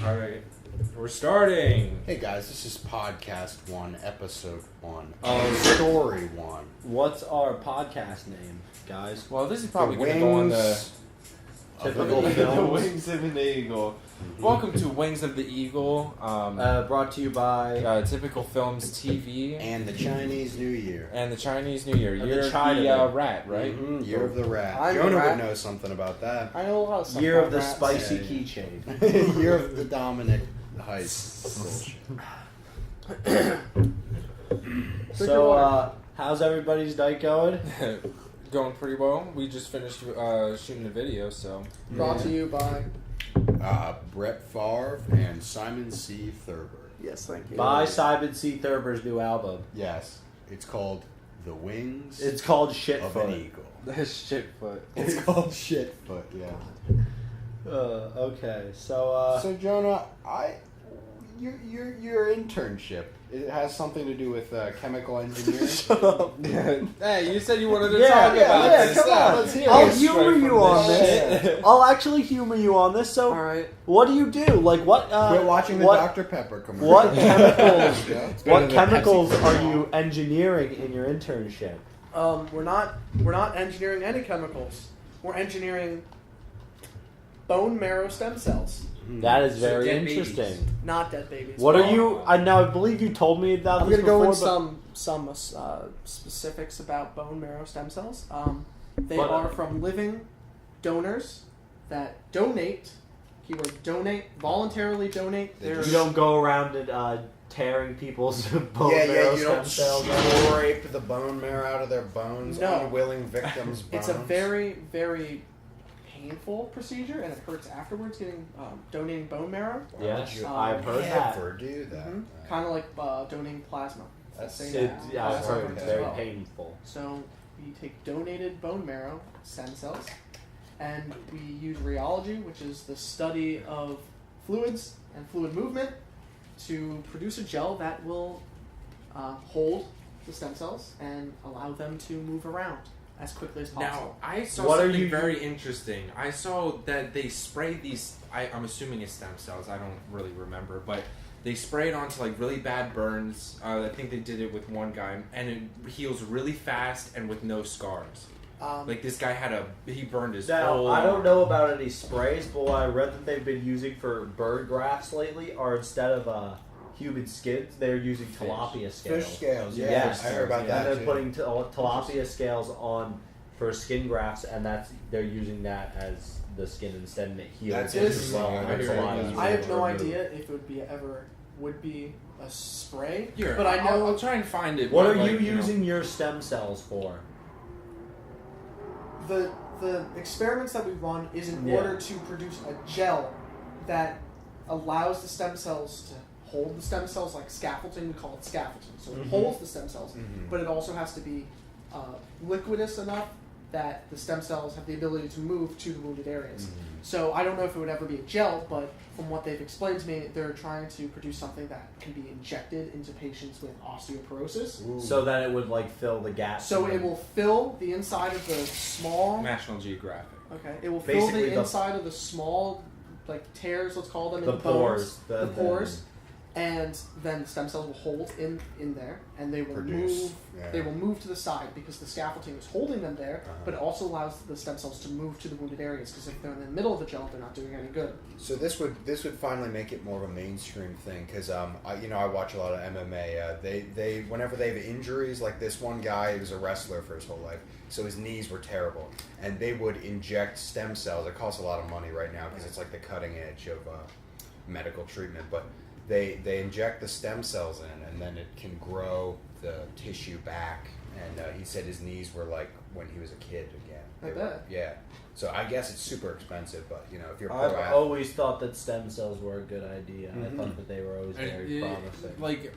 Alright, we're starting! Hey guys, this is Podcast 1, Episode 1, Oh. Story 1. What's our podcast name, guys? Well, this is probably The going to go on the Wings Typical of Films. the Wings of an Eagle. Welcome to Wings of the Eagle. Brought to you by Typical Films TV And the Chinese New Year. and the Chinese New Year. And the Year of China the Day. rat, right? Year of the Rat. I'm a Jonah rat. would know something about that. I know a lot of stuff. Year about of the rats. Spicy Yeah. Keychain. Year of the Dominic Heist. Bullshit. So, how's everybody's night going? Going pretty well. We just finished shooting the video, so. Brought to you by. Brett Favre and Simon C. Thurber. Yes, thank you. By Simon C. Thurber's new album. Yes, it's called The Wings It's called of an Shitfoot. Eagle. That's shitfoot. It's called Shitfoot, yeah. Okay, so, So Jonah, your internship, it has something to do with chemical engineering. Shut up. Hey, you said you wanted to Yeah, talk yeah, about yeah, this. come on, let's hear I'll it. humor you on this. Shit. I'll actually humor you on this. So, Alright. what do you do? Like, what? Quit watching the what, Dr. Pepper commercial. What chemicals? Yeah. What to the chemicals Pepsi are commercial. you engineering in your internship? We're not engineering any chemicals. We're engineering bone marrow stem cells, That is very dead interesting. babies. not dead babies. What are you? I believe you told me about I'm this going to go before. in some specifics about bone marrow stem cells. They But, are from living donors that donate. Keyword donate, voluntarily donate They their. But you don't go around and tearing people's bone Yeah, marrow you stem don't cells. scrape the bone marrow out of their bones, No. unwilling victims' bones. It's a very, very painful procedure, and it hurts afterwards. Donating bone marrow, Why Yes, would you I've heard that. ever do that? kind of like donating plasma. That's Same sick. as Yeah, I've plasma heard hurts it's as very well. painful. So we take donated bone marrow stem cells, and we use rheology, which is the study of fluids and fluid movement, to produce a gel that will hold the stem cells and allow them to move around as quickly as Now, possible. I saw What are something you- very interesting. I saw that they spray these, I'm assuming it's stem cells, I don't really remember, but they spray it onto like really bad burns. I think they did it with one guy, and it heals really fast and with no scars. Like this guy he burned his Now, whole I don't arm. know about any sprays, but what I read that they've been using for bird grafts lately are instead of human skins, they're using tilapia scales. Fish scales, yeah. Yes. I heard about And that they're too. putting tilapia scales on for skin grafts, and they're using that as the skin instead, and it heals That's it as interesting. well. I and it's hear a lot it. easier I have to no remove. idea if it would be a spray, Here, but I know I'll try and find it. What but, are like, you know. using your stem cells for? the experiments that we run is in Yeah. order to produce a gel that allows the stem cells to hold the stem cells like scaffolding. We call it scaffolding. So it Mhm. holds the stem cells, Mhm. but it also has to be liquidous enough that the stem cells have the ability to move to the wounded areas. Mhm. So I don't know if it would ever be a gel, but from what they've explained to me, they're trying to produce something that can be injected into patients with osteoporosis. Ooh. So that it would like fill the gaps. So in it them. will fill the inside of the small. National Geographic. Okay, it will fill Basically the the- inside of the small, like tears, let's call them, in the the pores. bones, the pores, and then the stem cells will hold in there, and they will Produce. move. Yeah. They will move to the side because the scaffolding is holding them there, Uh-huh. but it also allows the stem cells to move to the wounded areas. Because if they're in the middle of the gel, they're not doing any good. So this would finally make it more of a mainstream thing because I watch a lot of MMA. They whenever they have injuries, like this one guy, he was a wrestler for his whole life, so his knees were terrible, and they would inject stem cells. It costs a lot of money right now because it's like the cutting edge of medical treatment, but they inject the stem cells in, and then it can grow the tissue back. And he said his knees were like when he was a kid again. I They were- bet. Yeah. So I guess it's super expensive, but if you're I've pro always thought that stem cells were a good idea. I Mhm. thought that they were always very promising. Like,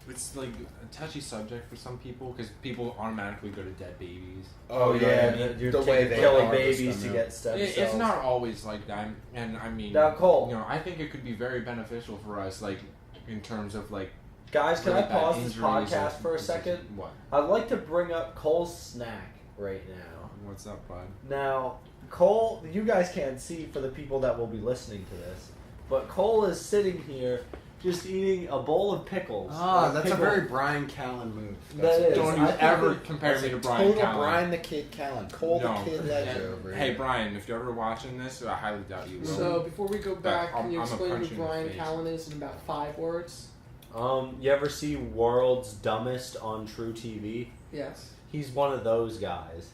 it's like a touchy subject for some people because people automatically go to dead babies. Oh yeah, you're the way they killing harvest babies them, to yeah. get stem cells. It's not always like that, and I mean, Now, Cole. I think it could be very beneficial for us, like in terms of like. Guys, can really I bad pause this injuries podcast or for a diseases. second? What? I'd like to bring up Cole's snack right now. What's up, bud? Now, Cole, you guys can't see for the people that will be listening to this, but Cole is sitting here just eating a bowl of pickles. Ah, that's Pickle. a very Brian Callen move. That is. Don't you I think ever that- compare me to Brian Total Callen. Brian the Kid Callen. Cole No. the Kid Ledger over Hey here. Brian, if you're ever watching this, I highly doubt you will. So before we go back, I'm- can you I'm a explain punch who in the Brian face. Callen is in about 5 words? You ever see World's Dumbest on True TV? Yes. He's one of those guys.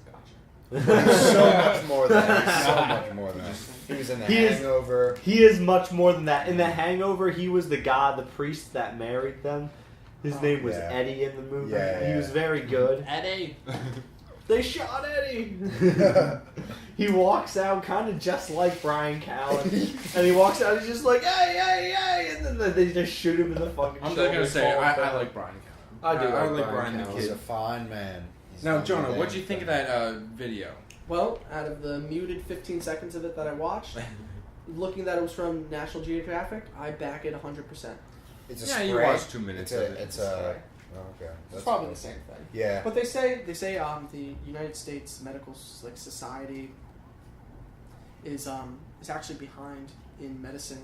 So much more than that. So much more than that. He was in The He is- Hangover. He is much more than that. In The Hangover, he was the guy, the priest that married them. His Oh, name was yeah. Eddie in the movie. Yeah, He was very good. Eddie. They shot Eddie. He walks out kind of just like Brian Callen, and he walks out. He's just like, hey, hey, hey, and then they just shoot him in the fucking. I'm just shoulder, gonna say fall I down. like Brian Callen. I do I like like Brian Brian the He's Kid. a fine man. He's Now, not Jonah, a what'd you think of that video? Well, out of the muted 15 seconds of it that I watched, looking that it was from National Geographic, I back it 100%. It's a Yeah, spray. you watched 2 minutes It's of a. it. It's a. Oh, okay. It's probably the same thing. Yeah. But they say the United States Medical Society is actually behind in medicine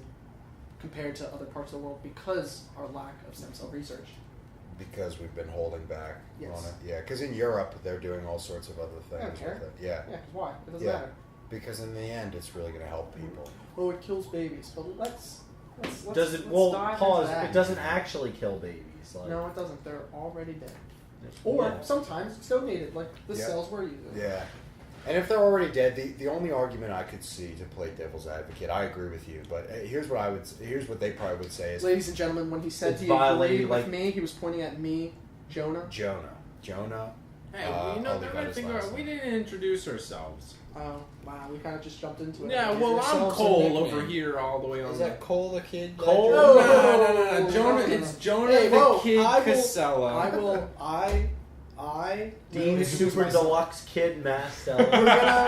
compared to other parts of the world because our lack of stem cell research. Because we've been holding back Yes. on it. Yeah. Because in Europe they're doing all sorts of other I don't things care. with it. Yeah. Yeah, 'cause why? It doesn't Yeah. matter. Because in the end, it's really going to help people. Oh, it kills babies. But let's Does it? let's Well, dive pause. into that. It doesn't actually kill babies. Like, No, it doesn't. They're already dead. Or Yeah. sometimes it's donated, like the Yeah. cells we're using. Yeah. And if they're already dead, the only argument I could see to play devil's advocate, I agree with you. But here's what they probably would say is Ladies and gentlemen, when he said It's he agreed violating, with like- me, he was pointing at me, Jonah. Jonah. Hey, I'll they're leave gonna that as think last we name. didn't introduce ourselves. Oh, wow, we kind of just jumped into it. Yeah, Give well, I'm yourselves a Cole nickname. over here, all the way on. Is that Cole the Kid? Cole? Ledger? No, No, Jonah. no, no. It's Jonah Hey, the whoa, Kid I will- Casella. I Dean introduce Super myself. Deluxe Kid Mastel.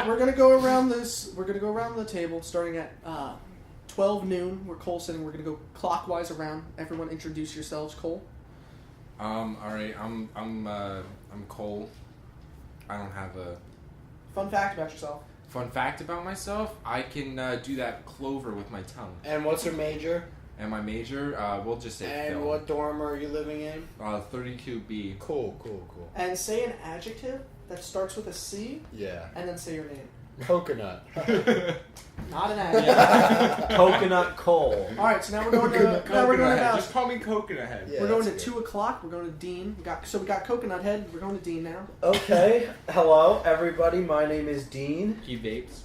We're gonna go around this. We're gonna go around the table starting at 12 noon. Where Cole's sitting. We're gonna go clockwise around. Everyone, introduce yourselves. Cole. All right. I'm Cole. I don't have a Fun fact about yourself. fun fact about myself. I can do that clover with my tongue. And what's your major? And my major, we'll just say And film. what dorm are you living in? 32B. Cool. And say an adjective that starts with a C, Yeah. and then say your name. Coconut. Not an adjective. Coconut Cole. All right, so now we're going to now we're Coconut going Head. about. Just call me Coconut Head. Yeah, we're going to that's 2 o'clock. We're going to Dean. We got Coconut Head. We're going to Dean now. Okay, hello everybody. My name is Dean. He vapes.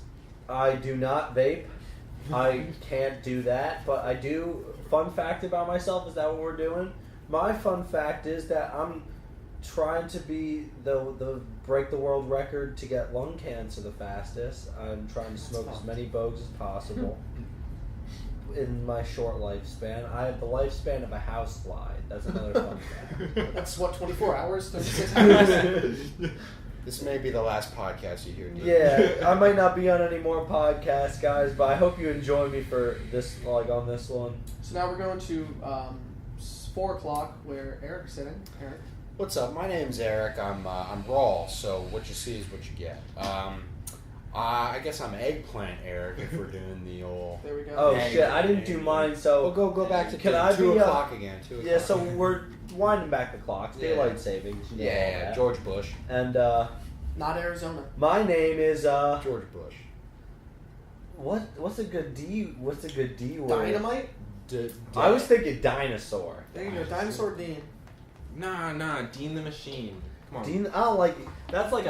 I do not vape. I can't do that, but I do. Fun fact about myself, is that what we're doing? My fun fact is that I'm trying to be the break the world record to get lung cancer the fastest. I'm trying to smoke as many bogues as possible in my short lifespan. I have the lifespan of a housefly. That's another fun fact. That's what 24 hours, 36 hours. This may be the last podcast you hear, Dean. Yeah, I might not be on any more podcasts, guys, but I hope you enjoy me for this, like on this one. So now we're going to 4 o'clock where Eric's sitting. Eric. What's up? My name's Eric. I'm raw, so what you see is what you get. I guess I'm eggplant Eric if we're doing the old. There we go. Oh Hey, shit, I didn't do mine, so Well, go back to Can I 2 be, o'clock again. 2 o'clock. yeah, so we're winding back the clocks, Yeah. daylight savings. You know all Yeah, that. George Bush. And Not Arizona. my name is George Bush. what's a good D? What's a good D word? Dynamite. I was thinking dinosaur. There you go. Dinosaur Dean. Nah, Dean the Machine. Come on. Dean, I don't like that's like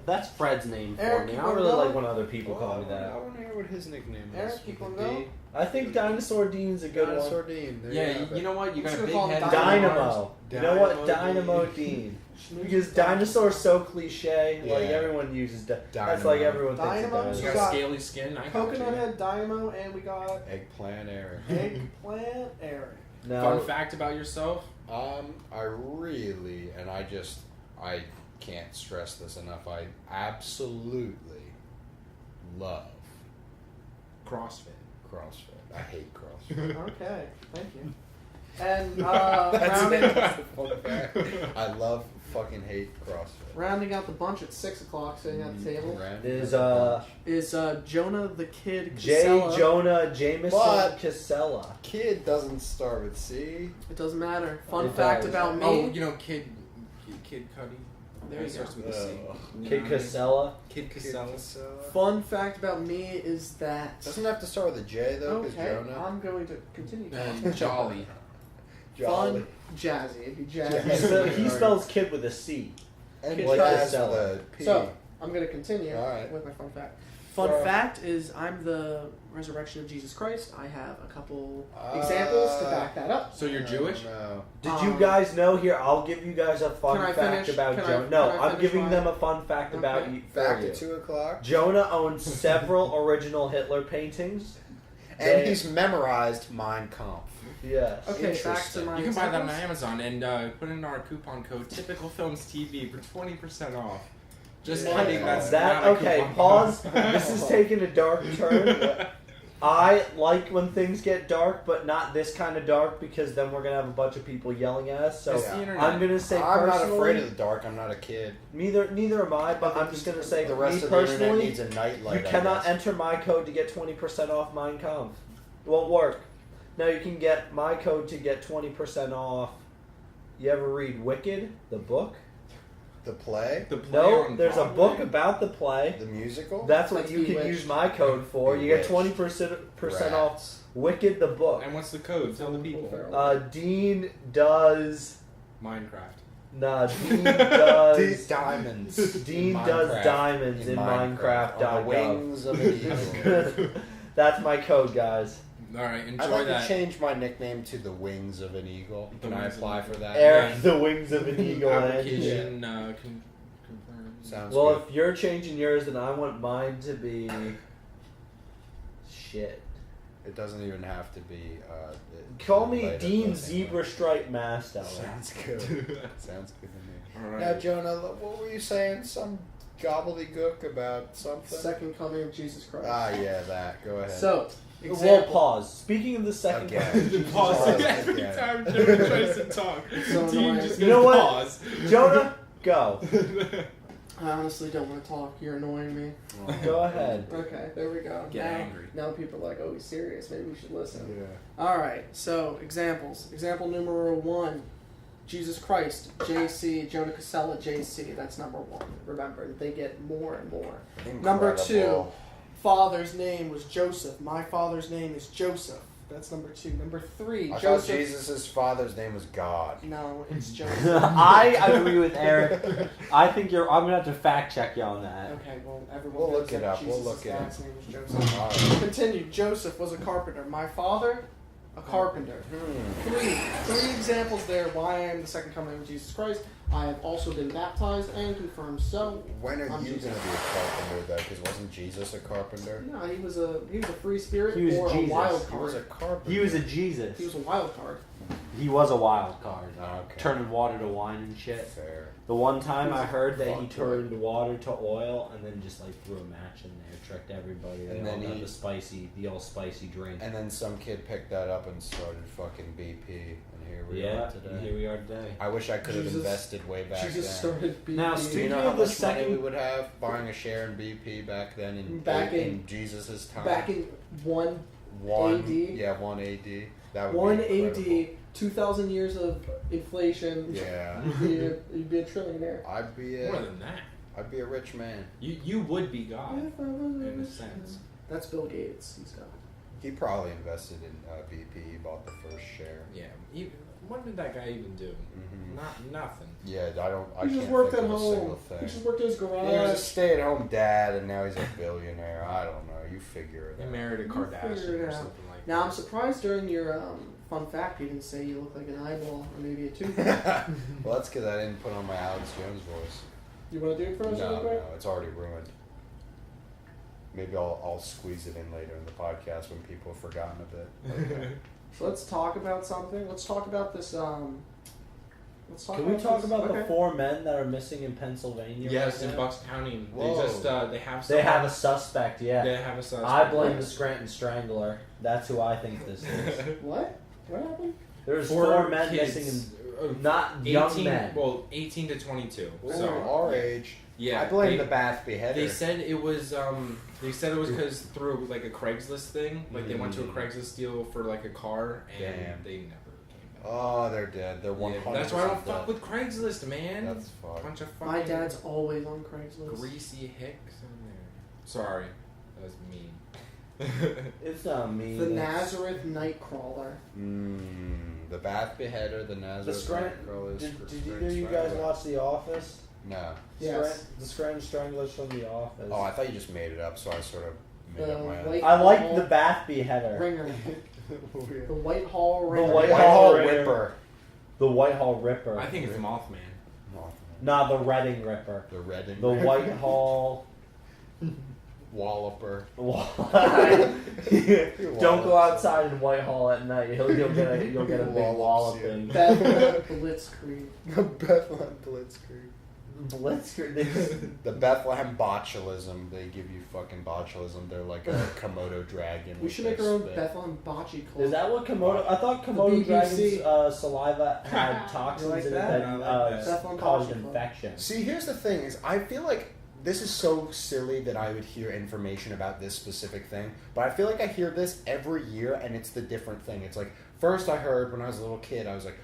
that's Fred's name for Eric, me. you I don't wanna really go? like when other people call me I that. want to hear what his nickname is. Eric, you wanna With a go? D. I think Dinosaur Dean's a good Dinosaur one. Dean. There Yeah, have you it. know what? You I'm got a just big gonna head. call him Dynamo. You know what? Dynamo Dynamo Dean. Because dinosaur's so cliche. Like Yeah. everyone uses. That's Dynamo. like everyone thinks Dynamo? of You dinosaur. got got scaly skin. I got Coconut you. Head Dynamo, and we got Eggplant Eric. Eggplant Eric. No. Fun fact about yourself. I really, and I can't stress this enough. I absolutely love CrossFit. CrossFit. I hate CrossFit. Okay, thank you. And That's rounding, the fun fact. I love fucking hate CrossFit. Rounding out the bunch at 6 o'clock, sitting at the table, Is Jonah the Kid J. Casella. Jonah Jameson What? Casella. Kid doesn't start with C. It doesn't matter. Fun It fact does. about me. Oh, you know, Kid Cudi. There He you starts go. with a C. You Kid know, Casella. Kid Casella. Fun fact about me is that. Doesn't have to start with a J though, because Okay, Jonah. I'm going to continue. And Jolly. Fun, jazzy. It'd be jazzy. He spells kid with a C. And Kid like Casella. as with a P. So, I'm going to continue Alright. with my fun fact. Fun fact is I'm the resurrection of Jesus Christ. I have a couple examples to back that up. So you're Jewish? No. Did you guys know here? I'll give you guys a fun Can I fact finish? about Can I- Jonah. No, can I I'm finish giving mine? them a fun fact about Okay. you. Back for you. to 2 o'clock. Jonah owns several original Hitler paintings. And They- he's memorized Mein Kampf. Yes. Okay, back to Interesting. my You can buy that on examples. Amazon and put in our coupon code TypicalFilmsTV for 20% off. Just Yeah. kidding, that's That not a okay? coupon Pause. code. This is taking a dark turn. I like when things get dark, but not this kind of dark because then we're gonna have a bunch of people yelling at us. So It's the internet. I'm gonna say I'm not personally, afraid of the dark. I'm not a kid. neither am I. But I'm just gonna say The rest me of the internet personally, needs a nightlight. you I cannot guess. enter my code to get 20% off Mein Kampf. It won't work. Now you can get my code to get 20% off. You ever read Wicked, the book? The play, The play No, on there's a Broadway? book about the play. the musical. That's what That's you can Bewitched. use my code for. You get Bewitched. 20% off Rats. Wicked, the book. And what's the code? Tell the people. Dean does. Minecraft. Nah, Dean does. Diamonds. Dean In does Minecraft. diamonds in On the Minecraft.gov. wings of an eagle. That's my code, guys. Alright, enjoy I'd like that. to change my nickname to the Wings of an Eagle. The Can I Wings of apply an for that? Eric, the wings of an eagle. Application Yeah. confirmed. Sounds Well, good. if you're changing yours, then I want mine to be. Shit. It doesn't even have to be. Call me later, Dean but Zebra Stripe Master. Sounds good. Sounds good to me. Alright. Now, Jonah, what were you saying? Some gobbledygook about something? Second coming of Jesus Christ. Ah, yeah, that. Go ahead. So, Well, example. pause. Speaking of the second Again. Pause Pause every again. time Jonah tries to talk. So Dean annoying. just You know goes what? pause. Jonah, go. I honestly don't want to talk. You're annoying me. Go ahead. Okay, there we go. Get now, angry. Now people are like, oh, he's serious. Maybe we should listen. Yeah. Alright, so examples. Example numero 1. Jesus Christ, JC, Jonah Casella, JC. That's number 1. Remember, they get more and more. Number 2. Incredible. Father's name was Joseph. My father's name is Joseph. That's number 2. Number 3. I thought Joseph. Jesus' father's name was God. No, it's Joseph. I agree with Eric. I think I'm gonna have to fact check you on that. Okay, well, everyone We'll knows look it that up. We'll Jesus' look it dad's up. name was Joseph. All right. Continue. Joseph was a carpenter. My father, a carpenter. Three examples there why I am the second coming of Jesus Christ. I have also been baptized and confirmed so. When are I'm you going to be Jesus. a carpenter, though? Because wasn't Jesus a carpenter? No, he was a free spirit He was or Jesus. a wild He card. was a carpenter. He was a Jesus. He was a wild card. He was a wild card. Oh, okay. Turning water to wine and shit. Fair. The one time I heard that he Fuck, turned water to oil and then just like threw a match in there, tricked everybody. They And all then got he- the all spicy drink. And then some kid picked that up and started fucking BP, and here we Yeah, are today. here we are today. I wish I could have Jesus- invested way back Jesus then. started being. Now, Do you speaking know of how the much money we second- would have buying a share in BP back then in Jesus' time? back in 1 one AD? Yeah, 1 AD. That would 1 be incredible. AD, 2,000 years of inflation. Yeah. You'd be a trillionaire. I'd be More a than that. I'd be a rich man. You would be God, in a sense. That's Bill Gates. He's got. He probably invested in BP. He bought the first share. Yeah. What did that guy even do? Mhm. Nothing. Yeah, I He can't just worked think at of a single home. thing. He just worked in his He was a garage. stay-at-home dad, and now he's a billionaire. I don't know. You figure it He out. married a You Kardashian figure it or out. something like Now I'm that. surprised during your fun fact you didn't say you look like an eyeball or maybe a tooth. Well, that's because I didn't put on my Alex Jones voice. You want to do it for us real No, quick? it's already ruined. Maybe I'll squeeze it in later in the podcast when people have forgotten a bit. Okay. So let's talk about something. Let's talk about this. Let's talk Can we about talk this. about the Okay. 4 men that are missing in Pennsylvania? Yes, right in now? Bucks County. Whoa. They just they have. They have a someone- suspect, yeah. They have a suspect. I blame the Scranton Strangler. That's who I think this is. What? What happened? There's 4 4 men kids, missing, not young 18, men. Well, 18 to 22. Ooh, So our age. yeah, I blame the bath beheader. They said it was because through like a Craigslist thing, like they went to a Craigslist deal for like a car, and Damn. they never came back. Oh, they're dead. They're 100%. Yeah, that's why I don't dead. fuck with Craigslist, man. That's fucked. Bunch of fucking My dad's always on Craigslist. greasy hicks in there. Sorry, that was mean. It's not me. The Nazareth Nightcrawler. The bath beheader, the Nazareth. Did either of you guys watch The Office? No. Yes. The Strange Stranglers from The Office. Oh, I thought you just made it up, so I sort of made up my own. White I like Hall the bath beheader. Ringer. The Whitehall Ringer. Whitehall Ripper. The Whitehall Ripper. I think it's Mothman. Nah, the Reading Ripper. The Reading. The Whitehall. Walloper. Don't go outside in Whitehall at night. You'll get a big walloping. Bethlehem Blitzkrieg. Bethlehem Blitzkrieg. Blitzkrieg. The Bethlehem botulism. They give you fucking botulism. They're like a Komodo dragon. We should make our own Bethlehem Bocce Club. Is that what Komodo? I thought Komodo BBC. dragons' saliva had toxins like in it that? that Bethlehem caused Bocce Club. infection. See, here's the thing: is I feel like this is so silly that I would hear information about this specific thing, but I feel like I hear this every year, and it's the different thing. It's like first I heard when I was a little kid, I was like,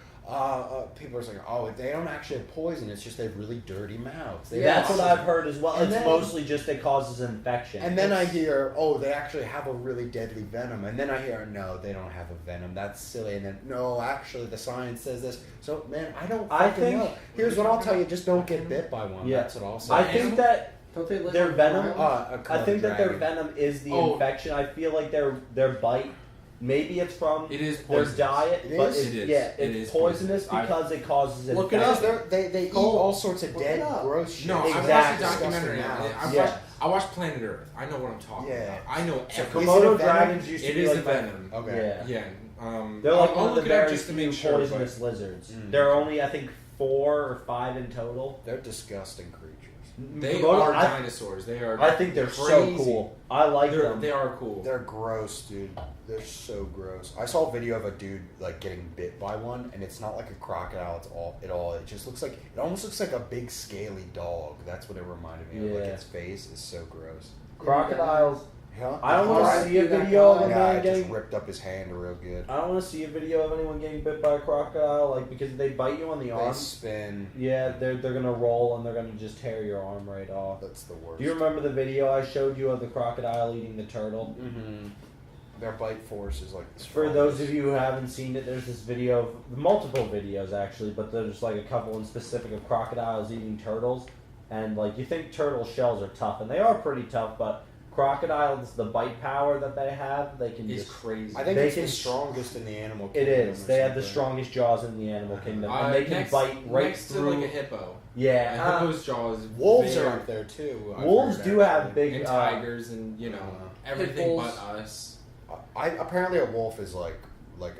people are saying, oh, they don't actually have poison; it's just they have really dirty mouths. They That's have what toxins. I've heard as well. And It's then- mostly just it causes infection. And then I hear, oh, they actually have a really deadly venom. And then I hear, no, they don't have a venom. That's silly. And then, no, actually, the science says this. So, man, I don't I fucking think- know. Here's what I'll tell you. Just don't get bit by one. Yeah. That's what I'll say. I think that Don't they live their on venom- the island? I think that their venom is the infection. I feel like their bite. Maybe it's from It is their poisonous. diet, It but is? it's, It is. yeah, It it's is poisonous poisonous. because it causes Look it infection. up. They eat Cold. all sorts of Look dead, it up. gross shit. No, Exactly. I watched a documentary. Disgusting I watched Planet Earth. I know what I'm talking Yeah. about. I know So everything. Is it a Komodo venom? dragons used to It be is like a venom. Okay. Yeah. Yeah. They're like I'll one of the look it up very just to few make sure. poisonous lizards. Mm. There are only, I think, 4 or 5 in total. They're disgusting creatures. They Komodo- are I, dinosaurs. They are. I think they're crazy. so cool. I like them. They are cool. They're gross, dude. They're so gross. I saw a video of a dude like getting bit by one, and it's not like a crocodile at all. It just looks like it almost looks like a big scaly dog. That's what it reminded me of. Like Yeah. its face is so gross. Crocodiles. Yeah. I don't want Alright, to see a do that video of guy. a Yeah, man it getting. just ripped up his hand real good. I don't want to see a video of anyone getting bit by a crocodile, like because they bite you on the They arm. spin. Yeah, they're gonna roll and they're gonna just tear your arm right off. That's the worst. Do you remember the video I showed you of the crocodile eating the turtle? Mm-hmm. Their bite force is like the For those of you who haven't seen it, there's this video of multiple videos actually, but there's like a couple in specific of crocodiles eating turtles, and like you think turtle shells are tough, and they are pretty tough, but crocodiles, the bite power that they have, they can It's just. crazy. I think They it's can- the strongest in the animal It kingdom. is. or They have the something. strongest jaws in the animal kingdom, and they can next, bite right next through. to like a hippo. Yeah, A hippo's jaw is Wolves very- are up there too. I've wolves heard, do have actually. big and tigers and everything bulls. but us. Apparently a wolf is like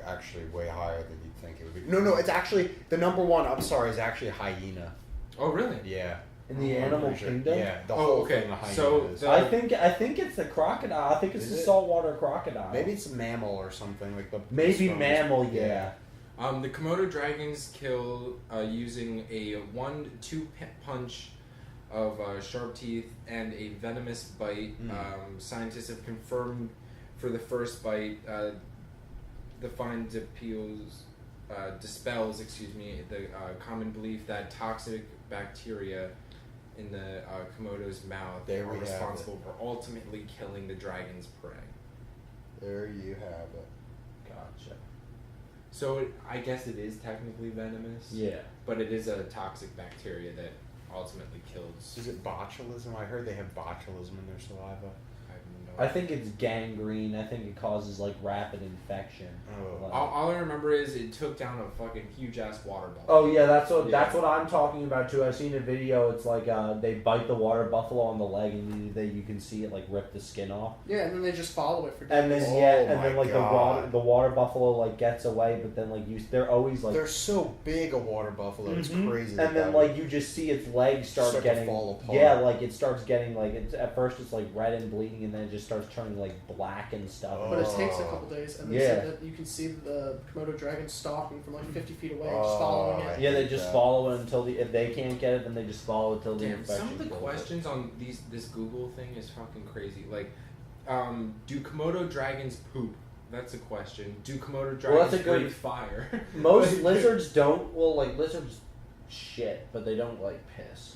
actually way higher than you'd think it would be. No, it's actually the number one. I'm sorry, is actually a hyena. Oh really? Yeah. in the I'm animal pretty sure. kingdom. Yeah. The Oh, whole okay. thing. A hyena So is. the- I think it's the crocodile. I think it's Is the it? saltwater crocodile. Maybe it's a mammal or something like the. Maybe strongest- mammal. Yeah. The Komodo dragons kill using a 1-2 punch of sharp teeth and a venomous bite. Scientists have confirmed for the first bite, the find dispels, the common belief that toxic bacteria in the Komodo's mouth There are we have responsible for ultimately killing the dragon's prey. There you have it. Gotcha. So I guess it is technically venomous. Yeah. But it is a toxic bacteria that ultimately kills. Is it botulism? I heard they have botulism in their saliva. I think it's gangrene. I think it causes like rapid infection. Oh. Like- All I remember is it took down a fucking huge ass water buffalo. Oh yeah, that's what Yeah. I'm talking about too. I've seen a video. It's like they bite the water buffalo on the leg, and you can see it like rip the skin off. Yeah, and then they just follow it for days. And then Oh and my then like God. the water buffalo like gets away, but then like they're always like. They're so big, a water buffalo. It's Mhm. crazy. And then like you just see its legs start to getting fall apart. yeah, like it starts getting like it's at first it's like red and bleeding, and then it just starts turning like black and stuff. But it takes a couple days, and they Yeah. said that you can see the Komodo dragon stalking from like 50 feet away, just following it. Yeah, they just follow it until if they can't get it, then they just follow it until the Damn, infection some of the kills it. questions on this Google thing is fucking crazy. Like, do Komodo dragons poop? That's a question. Do Komodo dragons that's a good- breathe fire? Most lizards don't. Well, like lizards shit, but they don't like piss.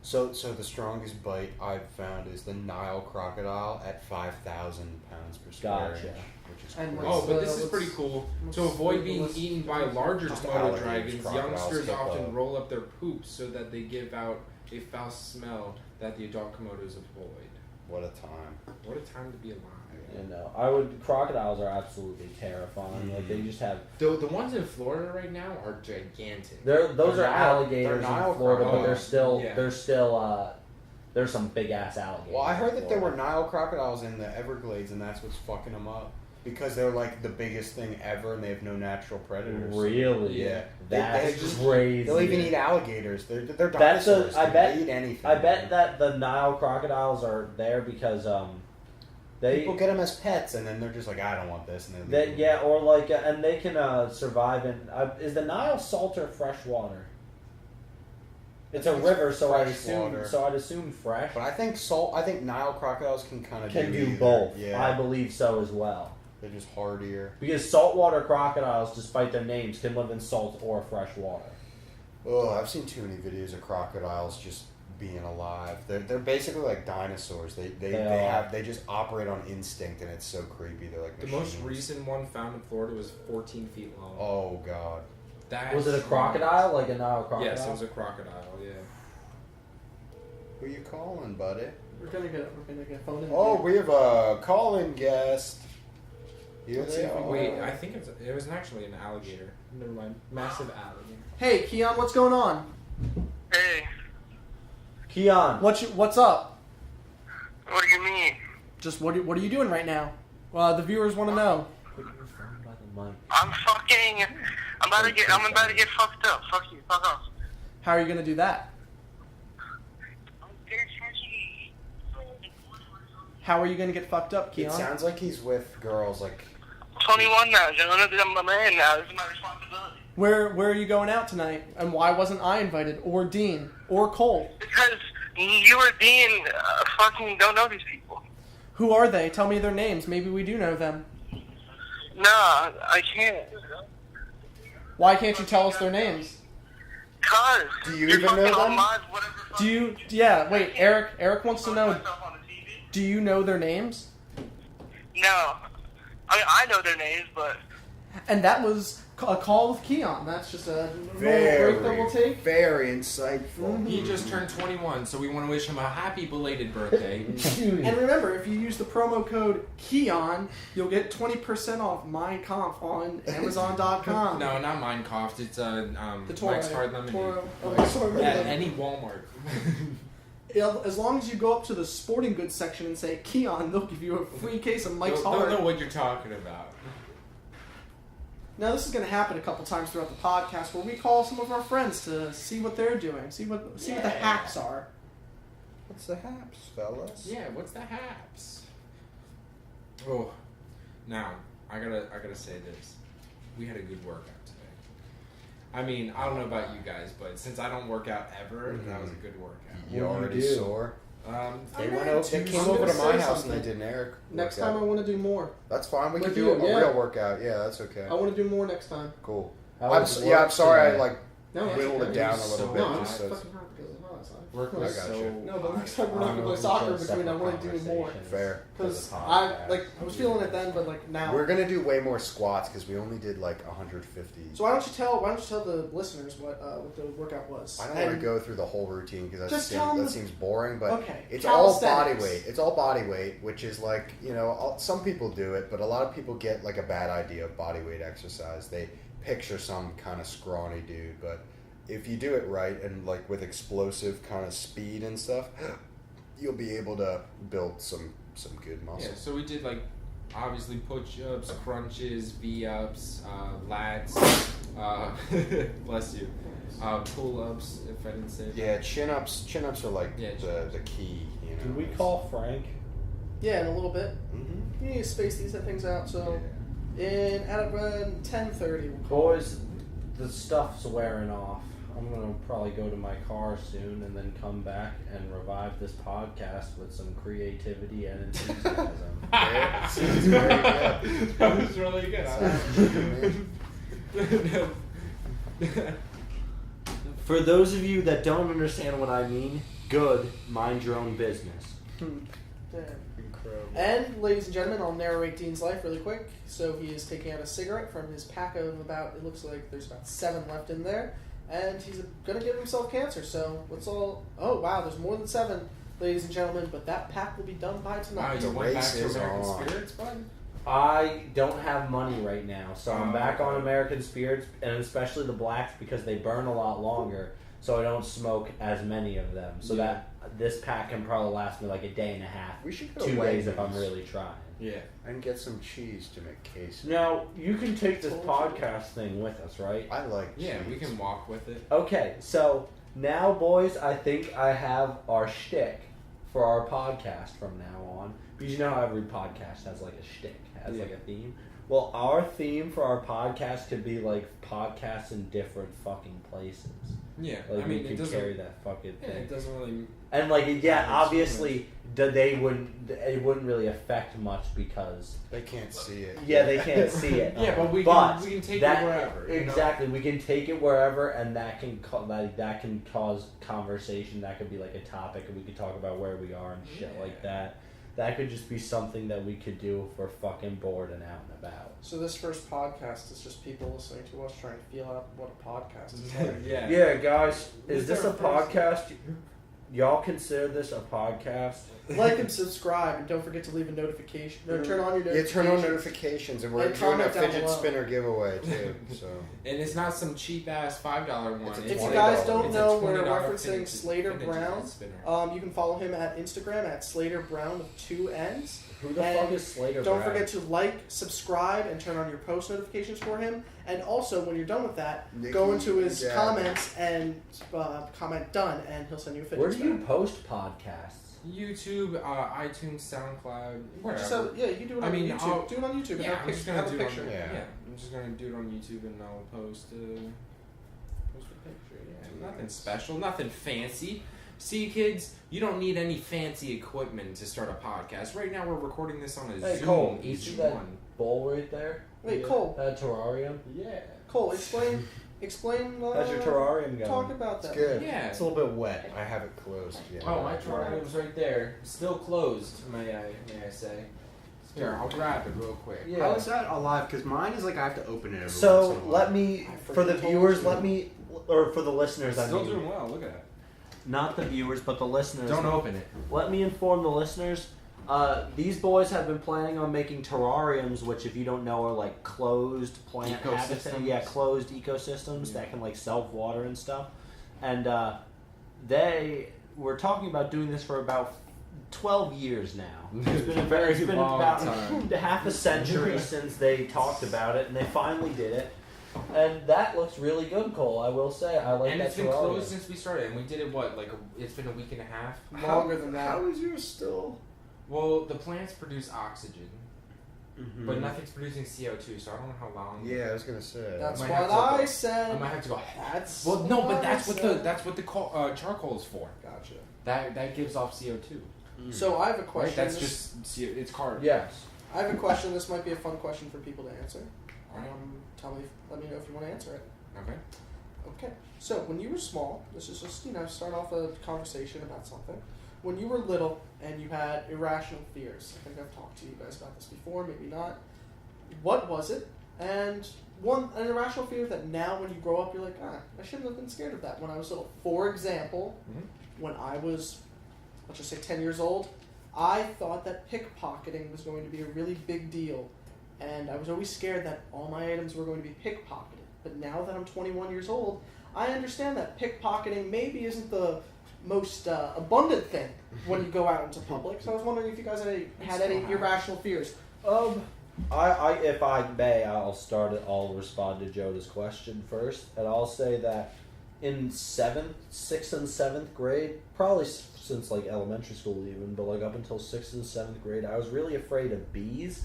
So the strongest bite I've found is the Nile crocodile at 5,000 pounds per square Gotcha. inch, which is And crazy. Oh, but this is Let's- pretty cool. let's To avoid read the being list. eaten by larger Just Komodo alligators, dragons, crocodiles, youngsters hippo. often roll up their poops so that they give out a foul smell that the adult Komodos avoid. What a time. What a time to be alive. You know, crocodiles are absolutely terrifying. Like they just have. The ones in Florida right now are gigantic. Those They're are Nile- alligators they're Nile in Florida, but crocodiles. they're Yeah. still there's some big ass alligators. Well, I heard in that there were Florida. Nile crocodiles in the Everglades, and that's what's fucking them up. Because they're like the biggest thing ever, and they have no natural predators. Really? Yeah. That's They just- crazy. They'll even eat alligators. They're That's a- dinosaurs. I dude. bet- They eat anything. I bet that the Nile crocodiles are there because people get them as pets, and then they're just like, I don't want this, and then leave them. yeah, or like and they can survive in. Is the Nile salt or fresh water? It's a It's river, so I'd fresh assume. water. So I'd assume fresh. But I think Nile crocodiles can kind of Can do either. both. Yeah, I believe so as well. they're just hardier. Because saltwater crocodiles, despite their names, can live in salt or fresh water. Oh, I've seen too many videos of crocodiles just being alive. They're basically like dinosaurs. They just operate on instinct, and it's so creepy. They're like The machines. most recent one found in Florida was 14 feet long. Oh god. That Was it a crocodile, like a Nile crocodile? Yes, it was a crocodile. Yeah. Who you calling, buddy? We're gonna get a phone in. Oh, we have a call-in guest. Here Let's they see if are. we, wait, I think it was actually an alligator. Never mind. Massive alligator. Hey, Keon, what's going on? Hey, Keon. What's up? what do you mean? Just what are you doing right now? The viewers want to know. Put your phone by the mic. I'm about to get fucked up. Fuck you. Fuck off. How are you gonna do that? How are you gonna get fucked up, Keon? It sounds like he's with girls like 21 now, Jonah. I'm a man now. This is my responsibility. Where are you going out tonight? And why wasn't I invited? Or Dean? Or Cole? Because you or Dean fucking don't know these people. Who are they? Tell me their names. Maybe we do know them. Nah, I can't. Why can't you tell us their names? Cause Do you you're even know fucking on them? live, whatever Do you? Yeah. Wait, Eric. Eric wants to know. myself on the TV? Do you know their names? No. I mean, I know their names, but And that was a call with Keon. That's just a normal break that we'll take. very insightful. He just turned 21, so we want to wish him a happy belated birthday. And remember, if you use the promo code KEON, you'll get 20% off Mein Kampf on Amazon.com. No, not Minecraft. It's The Toro. Mike's Hard Lemonade. Toro. Oh, sorry. At any Walmart. As long as you go up to the sporting goods section and say Keon, they'll give you a free case of Mike's They'll Hard. know what you're talking about. Now, this is going to happen a couple times throughout the podcast where we call some of our friends to see what they're doing, see what the haps are. What's the haps, fellas? Yeah, what's the haps? Oh, now I gotta say this. We had a good workout today. I mean, I don't know about you guys, but since I don't work out ever, that was a good workout. You What do you already do? sore. They They came over to my house and they did an Eric Next workout. time I want to do more. That's fine. We With can do you, a yeah. real workout. Yeah, that's okay. I want to do more next time. Cool. How I'm was yeah. I'm work sorry. today? I like No, that's whittled okay. it down a So little no, bit. No, Just it's so fucking hot because it's hot outside. Work I was got so you. No, but next time we're not hard. going to play soccer between. I want to do more. fair. Because I was feeling it then, but like now. We're gonna do way more squats because we only did like 150. So why don't you tell the listeners what the workout was? I don't want to go through the whole routine because Just tell them that seems boring. But Okay, it's all body calisthenics. weight. It's all body weight, which is like some people do it, but a lot of people get like a bad idea of body weight exercise. They picture some kind of scrawny dude, but if you do it right and like with explosive kind of speed and stuff, you'll be able to build some good muscle. Yeah, so we did like obviously push-ups, crunches, V-ups, lats, bless you, pull-ups. If I didn't say. Yeah, chin ups are like Yeah, the key. Did we call Frank? Yeah, in a little bit. Mm-hmm. You need to space these things out. So at around 10:30, we'll call Boys, the stuff's wearing off. I'm gonna probably go to my car soon and then come back and revive this podcast with some creativity and enthusiasm. Yeah, seems very good. That was really good. For those of you that don't understand what I mean, good, mind your own business. Incredible. And, ladies and gentlemen, I'll narrate Dean's life really quick. So he is taking out a cigarette from his pack of about, it looks like there's about 7 left in there. And he's going to give himself cancer. So let's all, oh wow, there's more than 7, ladies and gentlemen. But that pack will be done by Wow, tonight. you went back race to is American on. Spirits, bud? I don't have money right now, so I'm back okay. on American Spirits, and especially the blacks because they burn a lot longer, so I don't smoke as many of them. So that this pack can probably last me like a day and a half, We should go 2 to days if I'm Wegmans really trying. Yeah. and get some cheese to make queso. Now, you can take this podcast thing with us, right? I like Yeah, we cheese. can walk with it. Okay, so now, boys, I think I have our shtick for our podcast from now on. Because you know how every podcast has like a shtick, has like a theme. Well, our theme for our podcast could be like podcasts in different fucking places. Yeah, Like I mean, we it could doesn't. carry that fucking Yeah, thing. it doesn't really. And like, yeah, it's obviously, it wouldn't really affect much because They can't see it. they can't see it. Yeah, but we can take that, it wherever. you know? Exactly, we can take it wherever, and that can that can cause conversation. That could be like a topic, and we could talk about where we are and shit like that. That could just be something that we could do if we're fucking bored and out and about. So this first podcast is just people listening to us trying to feel out what a podcast is like. Yeah. Yeah, guys, is This this a our first- podcast? Y'all consider this a podcast? Like and subscribe, and don't forget to leave a notification. No, turn on your Yeah, notifications. turn on notifications, and we're And doing a comment down fidget below. spinner giveaway too. So And it's not some cheap ass $5 one. It's a If you $20 guys don't it's a know, we're $20 referencing fidget- Slater fidget Brown. spinner. You can follow him at Instagram at Slater Brown with 2 N's. Who the And fuck is Slater Don't Brown? forget to like, subscribe, and turn on your post notifications for him. And also, when you're done with that, go into his comments and comment done, and he'll send you a fidget Where do you spinner. post podcasts? YouTube, iTunes, SoundCloud. Or just wherever. you can do it on YouTube. Do it on YouTube. Yeah, have I'm a just picture. gonna Have do a it picture. on, Yeah. I'm just gonna do it on YouTube and I'll post a picture. Yeah, nothing special, nothing fancy. See, kids, you don't need any fancy equipment to start a podcast. Right now, we're recording this on a Hey, Zoom Cole, you see that H1. bowl right there? Wait, Cole. That terrarium? Yeah. Cole, explain. How's your terrarium going? Talk about it's that. good. Yeah. It's a little bit wet. I have it closed. Yeah. Oh, my terrarium's right there, still closed. May I say? Here, I'll grab it real quick. Yeah. How is that alive? Because mine is like I have to open it every So once in a while. let me, I for the freaking told viewers, you. or for the listeners, I Still mean, doing well. Look at that. not the viewers, but the listeners. Don't open it. Let me inform the listeners. These boys have been planning on making terrariums, which, if you don't know, are like closed plant habitats. Ecosystems. Yeah, closed ecosystems that can like self-water and stuff. And they were talking about doing this for about 12 years now. It's been a very It's been long about time. half a century since they talked about it, and they finally did it. And that looks really good, Cole. I will say, I like And that it's been terrarium. closed since we started, and we did it it's been a week and a half. Longer than that. How is yours still? Well, the plants produce oxygen, Mm-hmm. but nothing's producing CO2, so I don't know how long. Yeah, I was gonna say. That's might what have to I go- I said. might have to go. That's Well, no, what but I that's what said. charcoal is for. Gotcha. That gives off CO2. So I have a Right? question. That's just it's carbon. Yes. I have a question. This might be a fun question for people to answer. Alright. Let me know if you want to answer it. Okay. Okay. So when you were small, this is just start off a conversation about something. When you were little and you had irrational fears, I think I've talked to you guys about this before, maybe not. What was it? And an irrational fear that now when you grow up you're like, I shouldn't have been scared of that when I was little. For example, when I was, let's just say 10 years old, I thought that pickpocketing was going to be a really big deal. And I was always scared that all my items were going to be pickpocketed. But now that I'm 21 years old, I understand that pickpocketing maybe isn't the most abundant thing when you go out into public. So I was wondering if you guys had any irrational fears. I if I may, I'll respond to Jonah's question first, and I'll say that in 6th and 7th grade, probably since like elementary school even, but like up until 6th and 7th grade, I was really afraid of bees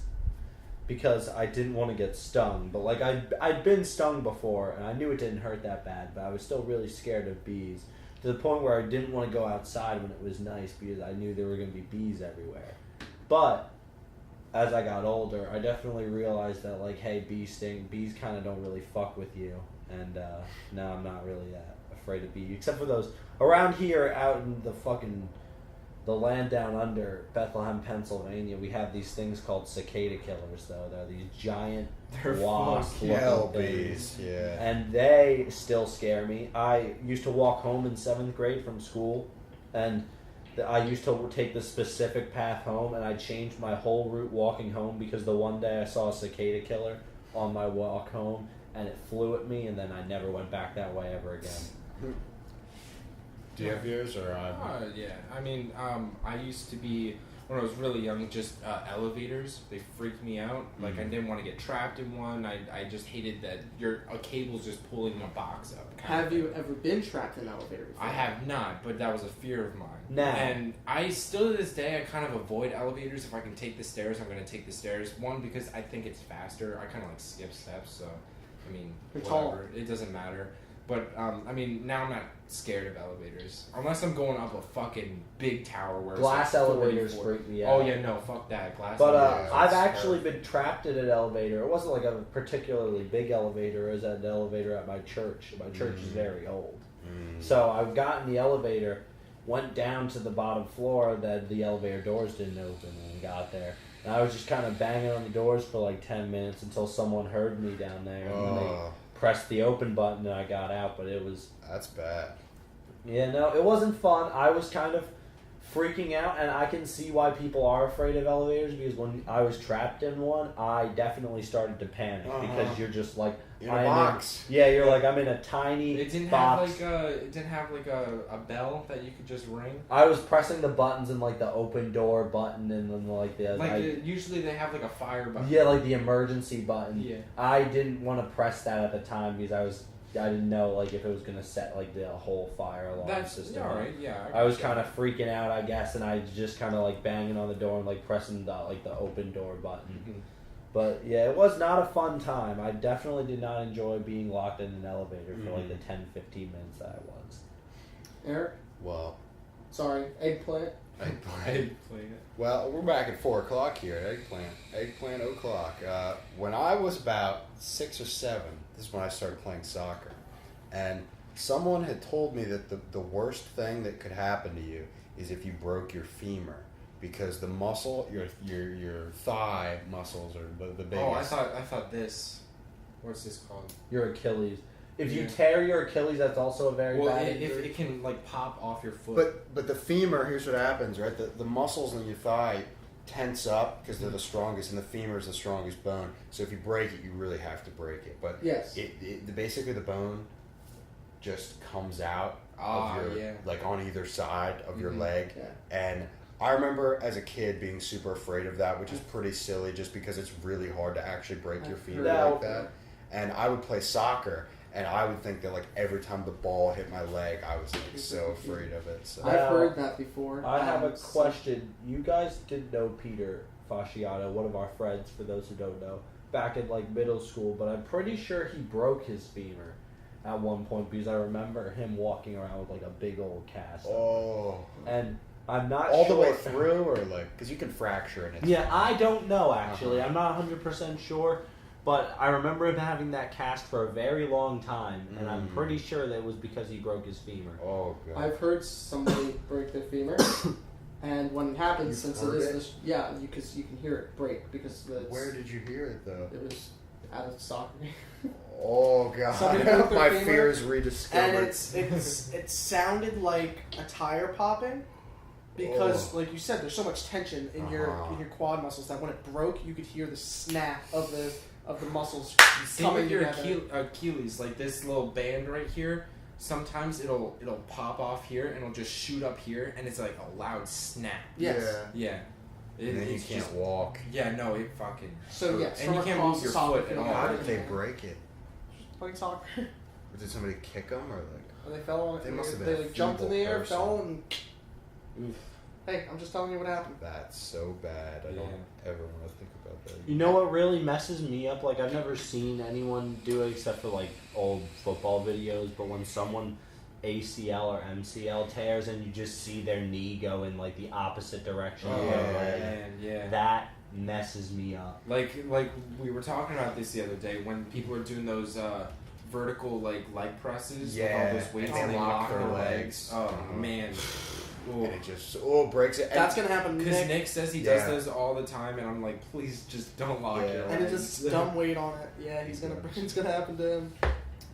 because I didn't want to get stung. But like I'd been stung before, and I knew it didn't hurt that bad, but I was still really scared of bees to the point where I didn't want to go outside when it was nice because I knew there were going to be bees everywhere. But as I got older, I definitely realized that like, hey, bees sting. Bees kind of don't really fuck with you. And now I'm not really that afraid of bees, except for those around here, out in the land down under Bethlehem, Pennsylvania. We have these things called cicada killers, though. They're these giant wasp bees, yeah. And they still scare me. I used to walk home in 7th grade from school, and I used to take the specific path home, and I changed my whole route walking home because the one day I saw a cicada killer on my walk home, and it flew at me, and then I never went back that way ever again. Do you have yours or? Yeah. I mean, I used to be, when I was really young, just elevators. They freaked me out. Like, I didn't want to get trapped in one. I just hated that a cable's just pulling a box up. Have you ever been trapped in an elevator before? I have not, but that was a fear of mine. Now. And I still to this day, I kind of avoid elevators. If I can take the stairs, I'm going to take the stairs. One, because I think it's faster. I kind of like skip steps, so, I mean, You're whatever. tall. It doesn't matter. But, I mean, now I'm not scared of elevators. Unless I'm going up a fucking big tower where Glass it's like elevators 44. freak me out. Oh, yeah, no, fuck that. Glass But elevators. I've that's actually terrible. been trapped in an elevator. It wasn't like a particularly big elevator. It was an elevator at my church. My church is very old. So I got in the elevator, went down to the bottom floor, that the elevator doors didn't open, and got there. And I was just kind of banging on the doors for like 10 minutes until someone heard me down there. And then they pressed the open button and I got out, but it was... That's bad. Yeah, no, it wasn't fun. I was kind of freaking out, and I can see why people are afraid of elevators, because when I was trapped in one, I definitely started to panic, because you're just like... In a box. You're like, I'm in a tiny It didn't box. have like a bell that you could just ring. I was pressing the buttons and like the open door button and then like the... Usually they have like a fire button. Yeah, like the emergency button. Yeah. I didn't want to press that at the time because I didn't know like if it was gonna set like the whole fire alarm system. Alright, yeah. I was kind of freaking out, I guess, and I just kind of like banging on the door and like pressing the open door button. Mm-hmm. But yeah, it was not a fun time. I definitely did not enjoy being locked in an elevator for like the 10-15 minutes that I was. Eric? Well, Sorry, eggplant. eggplant. Well, we're back at 4 o'clock here at Eggplant o'clock. When I was about 6 or 7, this is when I started playing soccer. And someone had told me that the worst thing that could happen to you is if you broke your femur. Because the muscle, your thigh muscles are the biggest. Oh, I thought this. What's this called? Your Achilles. If you tear your Achilles, that's also a very bad if injury. it can like pop off your foot. But the femur, here's what happens, right? The muscles in your thigh tense up because they're the strongest, and the femur is the strongest bone. So if you break it, you really have to break it. But Yes. Basically the bone just comes out of your like on either side of your leg, and I remember as a kid being super afraid of that, which is pretty silly just because it's really hard to actually break your femur like that. And I would play soccer, and I would think that like every time the ball hit my leg, I was like so afraid of it. So. I've heard that before. I have a question. You guys did know Peter Fasciato, one of our friends, for those who don't know, back in like middle school, but I'm pretty sure he broke his femur at one point because I remember him walking around with like a big old cast. Oh. And I'm not all sure. the way through, or like, because you can fracture it. Yeah, I don't know actually. I'm not 100% sure, but I remember him having that cast for a very long time, and I'm pretty sure that it was because he broke his femur. Oh god. I've heard somebody break their femur, and when it happens, since it is because you can hear it break because Where did you hear it though? It was at a soccer game. Oh god. Somebody broke their My femur, fears rediscovered. and it sounded like a tire popping. Because, like you said, there's so much tension in your quad muscles that when it broke, you could hear the snap of the muscles Same coming with your together. Achilles, like this little band right here. Sometimes it'll pop off here and it'll just shoot up here, and it's like a loud snap. Yes. Yeah. And then you can't walk. Yeah, no, it fucking. So hurts. yes, and you can't move your foot at all. How did they break it? Playing soccer. Did somebody kick them or like? And they fell on it. They must have been They a like jumped in the feeble air, person. fell, and Oof. hey, I'm just telling you what happened. That's so bad. I don't ever want to think about that. You know what really messes me up? Like, I've never seen anyone do it except for, like, old football videos, but when someone ACL or MCL tears and you just see their knee go in, like, the opposite direction of their leg, Man, yeah. that messes me up. Like we were talking about this the other day when people are doing those vertical like leg presses with all those weights and they lock their legs. Oh man. And it just breaks it. That's gonna happen. Because Nick says he does those all the time, and I'm like, please just don't lock your legs. And it just dumb weight on it. Yeah, it's gonna happen to him.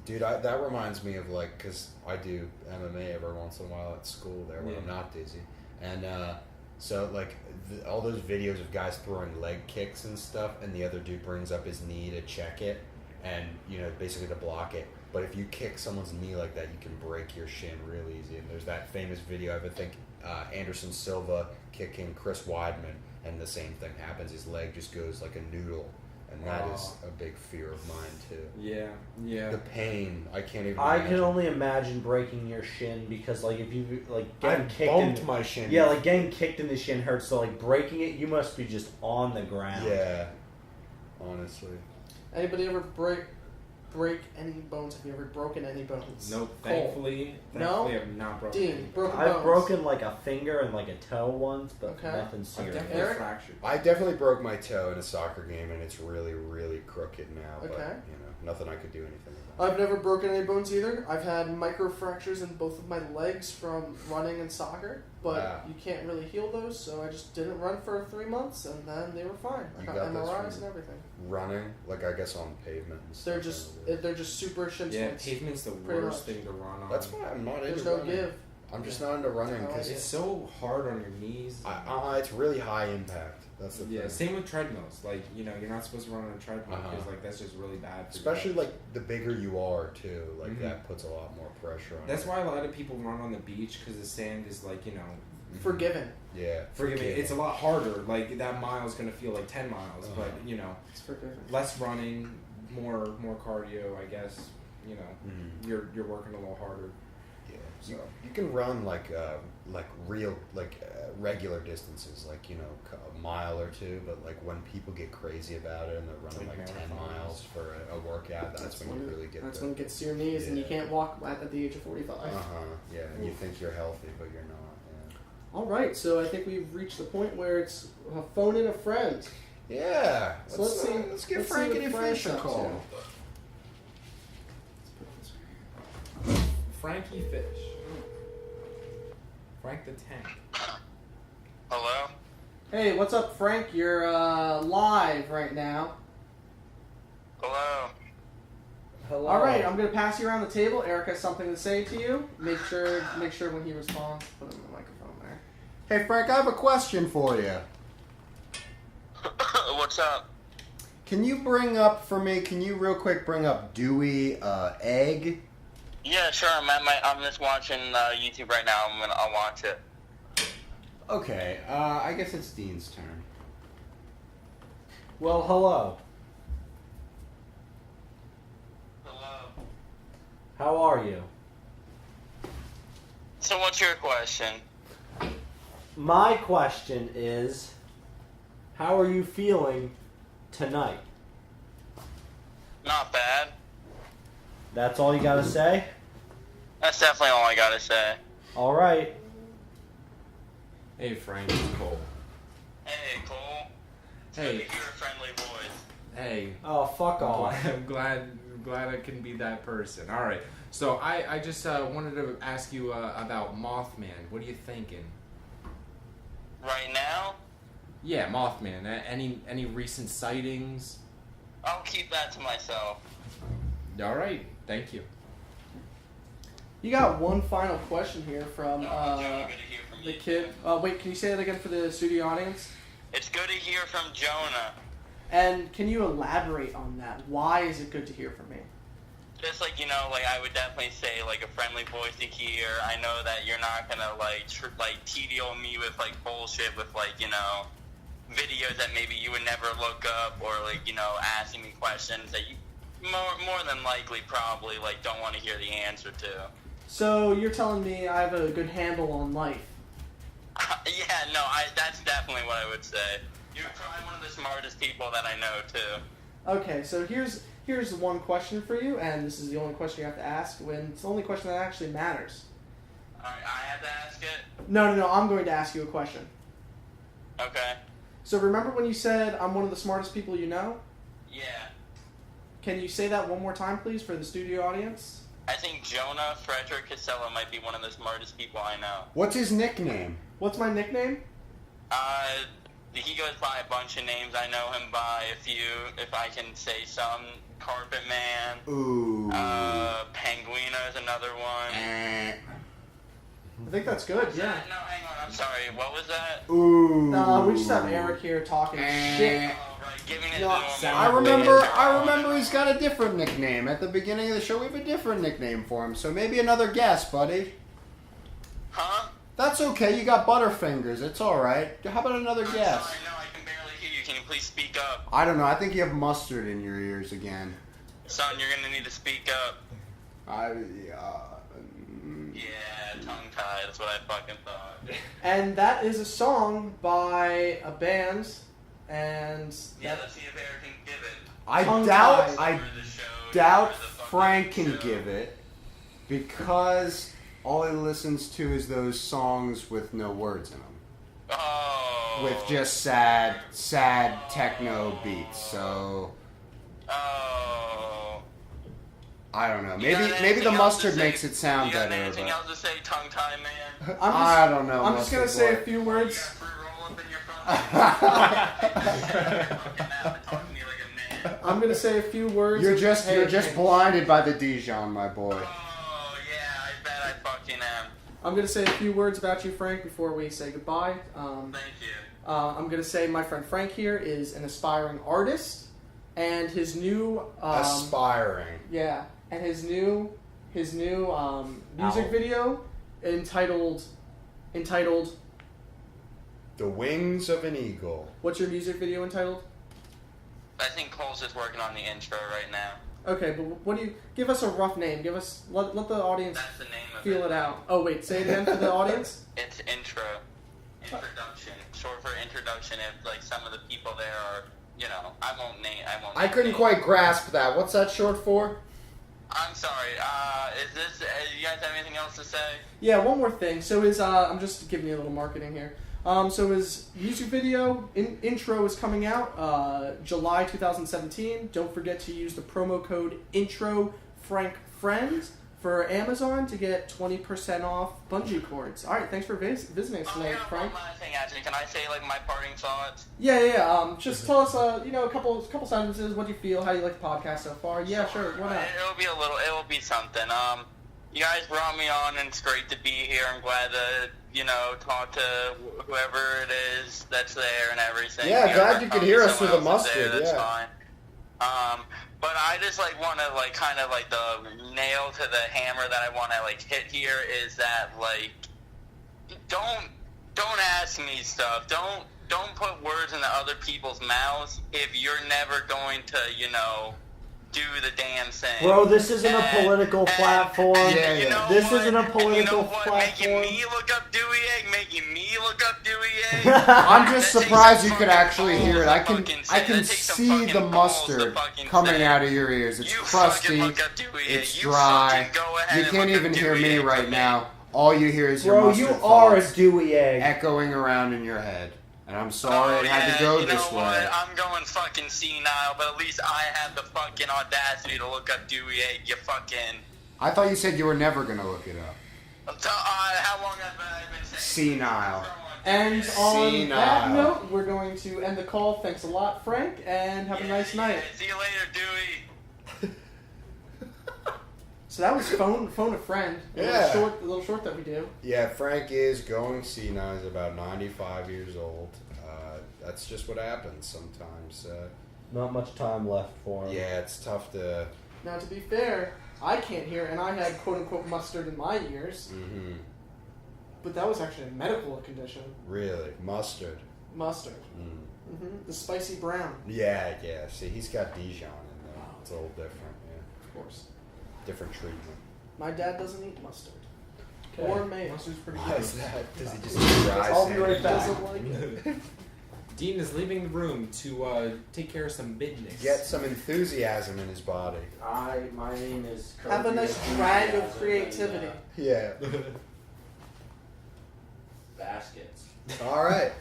Dude, that reminds me of like, because I do MMA every once in a while at school there when I'm not dizzy, and so like all those videos of guys throwing leg kicks and stuff, and the other dude brings up his knee to check it, and basically to block it. But if you kick someone's knee like that, you can break your shin real easy. And there's that famous video of I think Anderson Silva kicking Chris Weidman, and the same thing happens. His leg just goes like a noodle. And that is a big fear of mine too. Yeah. The pain, I can't even. I imagine. can only imagine breaking your shin because, like, if you like getting I kicked bumped my shin. yeah, like getting kicked in the shin hurts. So like breaking it, you must be just on the ground. Yeah. Honestly. Anybody ever break any bones? Have you ever broken any bones? Nope. Cole. Thankfully, I've not broken. Dean, broken I've bones. broken like a finger and like a toe once, but Okay. nothing I've serious. definitely Eric? fractured. I definitely broke my toe in a soccer game, and it's really, really crooked now. But Okay. nothing I could do anything about. I've never broken any bones either. I've had micro fractures in both of my legs from running and soccer, but Wow. you can't really heal those, so I just didn't run for 3 months, and then they were fine. I You got got those MRIs from- and everything. Running, like I guess on pavement. And stuff. They're just super shin Yeah, splints. pavement's the Pretty worst much. thing to run on. That's why I'm not There's into no running. give. I'm just not into running I like because It's so hard on your knees. it's really high impact. That's the Yeah, thing. same with treadmills. Like, you're not supposed to run on a treadmill because like that's just really bad. For Especially you. like the bigger you are too, like Mhm. that puts a lot more pressure on. That's you. why a lot of people run on the beach because the sand is like Forgiven. Yeah, forgiving. It's a lot harder. Like that mile is gonna feel like 10 miles, but It's forgiven. less running, more cardio. I guess Mhm. you're working a little harder. Yeah, you can run like real regular distances, like a mile or two. But like when people get crazy about it and they're running Like like 10 marathons. miles for a workout, that's when you really get. That's when it gets to your knees, and you can't walk at the age of 45. Yeah, and you think you're healthy, but you're not. All right, so I think we've reached the point where it's phone in a friend. Yeah. So let's see. Let's give let's see Frank what and Frank's Fish a up to. call. Frankie Fish. Frank the Tank. Hello? Hey, what's up, Frank? You're live right now. Hello? Hello. All right, I'm gonna pass you around the table. Eric has something to say to you. Make sure when he responds, put him in the microphone there. Hey Frank, I have a question for you. What's up? Can you real quick bring up Dewey Egg? Yeah, sure. I'm just watching YouTube right now. I'll watch it. Okay, I guess it's Dean's turn. Well, hello. Hello. How are you? So what's your question? My question is, how are you feeling tonight? Not bad. That's all you gotta say? That's definitely all I gotta say. All right. Hey Frank, it's Cole. Hey, Cole. It's Hey. good to hear a friendly voice. Hey. Oh, fuck off. I'm glad I can be that person. All right. So I just wanted to ask you about Mothman. What are you thinking? Right now, Yeah, Mothman. Any recent sightings? I'll keep that to myself. All right. Thank you. You got one final question here from No, Joe, good to hear from the you. kid. Wait, can you say that again for the studio audience? It's good to hear from Jonah. And can you elaborate on that? Why is it good to hear from me? Just like, I would definitely say, a friendly voice to hear. I know that you're not gonna, TDO me with, bullshit with, videos that maybe you would never look up or, asking me questions that you, more than likely probably like don't want to hear the answer to. So you're telling me I have a good handle on life? Yeah, no, that's definitely what I would say. You're probably one of the smartest people that I know too. Okay, so here's one question for you, and this is the only question you have to ask when it's the only question that actually matters. Alright, I have to ask it? No, I'm going to ask you a question. Okay. So remember when you said I'm one of the smartest people you know? Yeah. Can you say that one more time, please, for the studio audience? I think Jonah Frederick Casella might be one of the smartest people I know. What's his nickname? What's my nickname? He goes by a bunch of names. I know him by a few, if I can say some. Carpet Man. Ooh. Penguina is another one. I think that's good, yeah. No, hang on, I'm sorry. What was that? Ooh. We just have Eric here talking shit. Oh, right, giving it No, to him. I remember he's got a different nickname. At the beginning of the show, we have a different nickname for him. So maybe another guess, buddy. Huh? That's okay. You got Butterfingers. It's all right. How about another I'm guess? sorry, no, I can barely hear you. Can you please speak up? I don't know. I think you have mustard in your ears again. Son, you're gonna need to speak up. Yeah, tongue-tied. That's what I fucking thought. And that is a song by a band, and Yeah, let's see if Eric can give it. I Tongue-tied. doubt Frank can give it because all he listens to is those songs with no words in them. Oh. With just sad techno beats. So Oh. I don't know. You got Maybe anything the else mustard to say? makes it sound You got better. anything But else to say, tongue-tied man? I don't know. I'm just gonna Mustard say a Boy. few You words. got fruit roll-up in your phone? Talk to me like a man. I'm gonna say a few words. You're just Hey, blinded by the Dijon, my boy. Oh, yeah, I bet I fucking am. I'm gonna say a few words about you, Frank, before we say goodbye. Thank you. I'm gonna say my friend Frank here is an aspiring artist, and his new Aspiring. yeah, and his new music Album. video entitled The Wings of an Eagle. what's your music video entitled? I think Cole's just working on the intro right now. Okay, but what do you give us a rough name? Let the audience That's the name of feel it out. Oh wait, say it again for the audience. It's intro. Introduction. Short for introduction. If like some of the people there are, you know, I won't name. I couldn't quite grasp that. What's that short for? I'm sorry. Is this? You guys have anything else to say? Yeah, one more thing. So his I'm just giving you a little marketing here. So his music video intro is coming out July 2017. Don't forget to use the promo code intro Frank Friends for Amazon to get 20% off bungee cords. All right, thanks for visiting us tonight, yeah, Frank. one last thing, actually. Can I say like my parting thoughts? Yeah. Just tell us, a couple sentences. What do you feel? How do you like the podcast so far? Yeah, sure. Why not? It'll be something. You guys brought me on, and it's great to be here. I'm glad to, talk to whoever it is that's there and everything. Yeah, glad you could hear us someone through the else is there, mustard, that's yeah. fine. But I just want to kind of the nail to the hammer that I want to hit here is that don't ask me stuff. Don't put words into other people's mouths if you're never going to do the damn thing. Bro, this isn't a political platform. Yeah, You know This what? isn't a political You know what? platform. Making me look up Dewey Egg. I'm just That takes surprised some you could fucking actually hear it. balls I to can fucking say. That takes some see fucking the balls to mustard fucking coming say. out of your ears. It's You crusty. fucking look up Dewey Egg. It's You dry. fucking go ahead You and can't look even up hear Dewey me Egg right for now. All you hear is your Bro, mustard you are a thoughts Dewey Egg. echoing around in your head. And I'm sorry it had to go you know this what? way. I'm going fucking senile, but at least I have the fucking audacity to look up Dewey Egg. You fucking. I thought you said you were never going to look it up. How long have I been saying? Senile. And on Senile. that note, we're going to end the call. Thanks a lot, Frank, and have a nice night. See you later, Dewey. So that was phone a friend. Yeah. A little short that we do. Yeah, Frank is going senile. He's about 95 years old. That's just what happens sometimes. Not much time left for him. Yeah, it's tough to... Now, to be fair, I can't hear, and I had quote-unquote mustard in my ears. Mm-hmm. But that was actually a medical condition. Really? Mustard. Mustard. Mm. The spicy brown. Yeah. See, he's got Dijon in there. It's a little different, yeah. Of course. Different treatment. My dad doesn't eat mustard. Okay. Or mayo. Mustard's pretty Why good. is that? Does he just eat dry I'll be right sandwiches? back. Doesn't like it. Dean is leaving the room to take care of some business. Get some enthusiasm in his body. My name is. Have a nice drag of creativity. Yeah. Baskets. All right.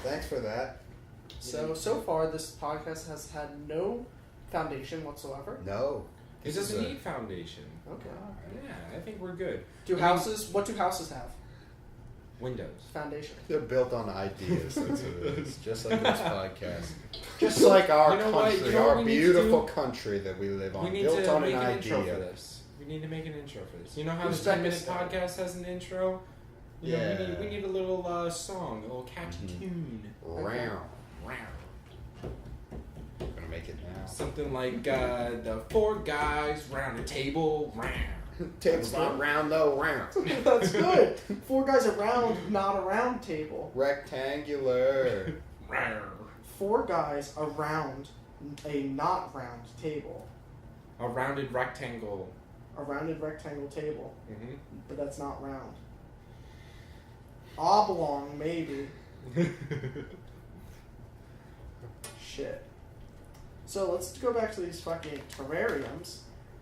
Thanks for that. So far, this podcast has had no foundation whatsoever. No. It doesn't need foundation. Okay. Yeah, I think we're good. What do houses have? Windows. Foundation. They're built on ideas. That's what it is. Just like this podcast. Just like our You know what? country, You know what our we need to beautiful do? country that we live on. We need built to on make an an idea. intro for this. We need to make an intro for this. You know how Who's the 10-minute second? podcast has an intro? You know, Yeah. we need a little song, a little catchy tune. Round. Gonna make it now. Something like the four guys round a table round. Table's not round though, round. That's good. 4 guys around, not a round table. Rectangular. Round. 4 guys around a not round table. A rounded rectangle. A rounded rectangle table, Mm-hmm. but that's not round. Oblong, maybe. Shit. So let's go back to these fucking terrariums,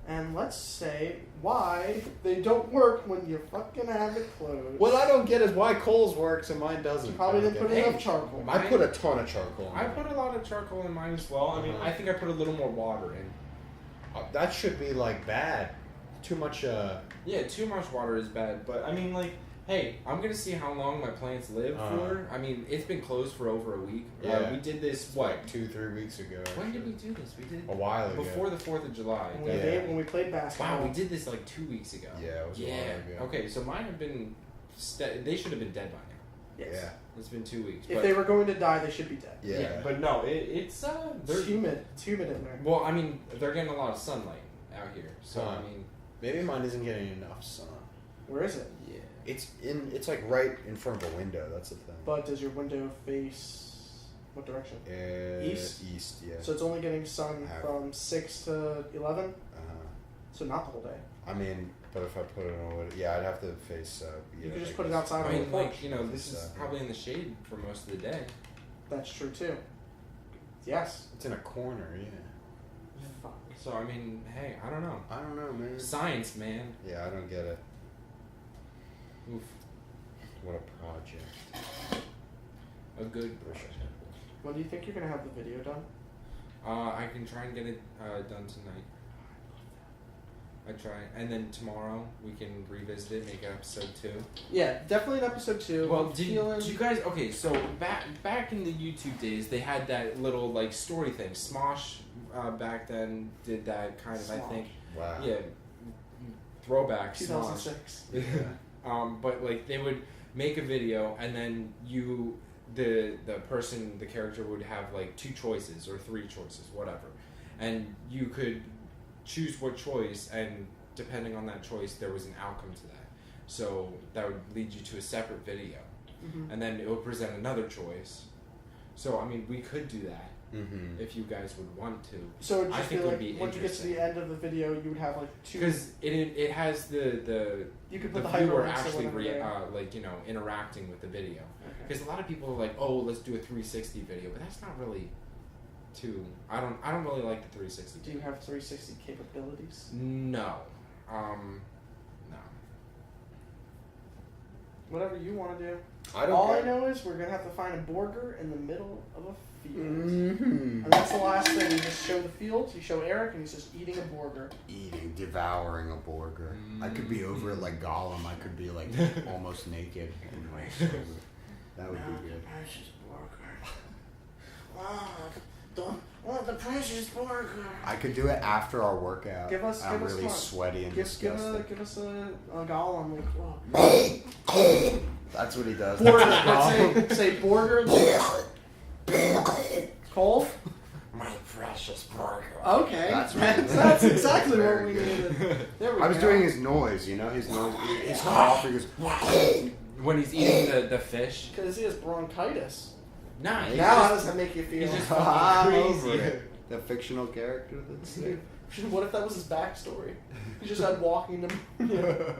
and let's say why they don't work when you fucking have it closed. What I don't get is why Cole's works and mine doesn't. You probably didn't put Hey, enough charcoal. my- I put a ton of charcoal in I mine. put a lot of charcoal in mine as well. I mean, I think I put a little more water in. That should be like bad. Too much. Yeah, too much water is bad, but I mean, like, hey, I'm gonna see how long my plants live for. I mean, it's been closed for over a week. Yeah. We did this, what? Like 2-3 weeks ago. When did actually. we do this? We did A while ago. before the 4th of July. When we played basketball. Wow, we did this like 2 weeks ago. Yeah, it was a while ago. Okay, so mine have been. They should have been dead by now. Yes. Yeah. It's been 2 weeks. If but, they were going to die, they should be dead. Yeah. but no, it's they're It's humid. It's humid in there. well. I mean, they're getting a lot of sunlight out here, so I mean, Maybe mine isn't getting enough sun. Where is it? yeah. It's like right in front of a window. That's the thing. But does your window face what direction? East? East, yeah. So it's only getting sun Half. from 6 to 11? Uh-huh. So not the whole day. I mean, but if I put it on, I'd have to face. You could just like put it this. outside I on mean, the porch. like, you know, this is probably in the shade for most of the day. That's true too. Yes. It's in a corner, yeah. Fuck. So I mean, hey, I don't know. I don't know, man. Science, man. Yeah, I don't get it. Oof. What a project. A good Wish I project. When do you think you're gonna have the video done? I can try and get it done tonight. I try, and then tomorrow we can revisit it, make episode 2. Yeah, definitely in episode 2. Well, I'm did you guys? Okay, so back in the YouTube days, they had that little like story thing. Smosh back then did that kind of. I Smosh. think. Wow. Yeah. Throwback. Smosh. 2006. But like they would make a video, and then the person, the character would have like 2 choices or 3 choices, whatever, and you could choose what choice, and depending on that choice, there was an outcome to that. So that would lead you to a separate video, and then it would present another choice. So I mean, we could do that if you guys would want to. So it'd I just think be it would like be once you get to the interesting. end of the video, you would have like 2. Because it has the You could put the viewer hyperlinks or actually whatever there. like, you know, interacting with the video. Okay. Because a lot of people are like, oh, let's do a 360 video, but that's not really too. I don't really like the 360. Do you have 360 capabilities? No, no. Whatever you want to do. I don't All I care. know is we're gonna have to find a burger in the middle of a field. Mm-hmm. And that's the last thing. You just show the field, you show Eric, and he's just eating a burger. Eating, devouring a burger. I could be over it like Gollum. I could be like almost naked. Anyway, that would be good. Precious burger. The precious burger. I could do it after our workout. Give us I'm really one. sweaty and Give disgusting. us a Gollum. Like, That's what he does. burger. Gollum. Let's say burger. Cole? My precious burger. Okay. That's right. That's exactly what Very we good. needed. There we I was go. doing his noise, you know, his noise. His cough. He goes. When he's eating the fish. Because he has bronchitis. Nah, he's Now, how just- does that make you feel? he's just I'm fucking over crazy. it. The fictional character that's there. What if that was his backstory? He just had walking to.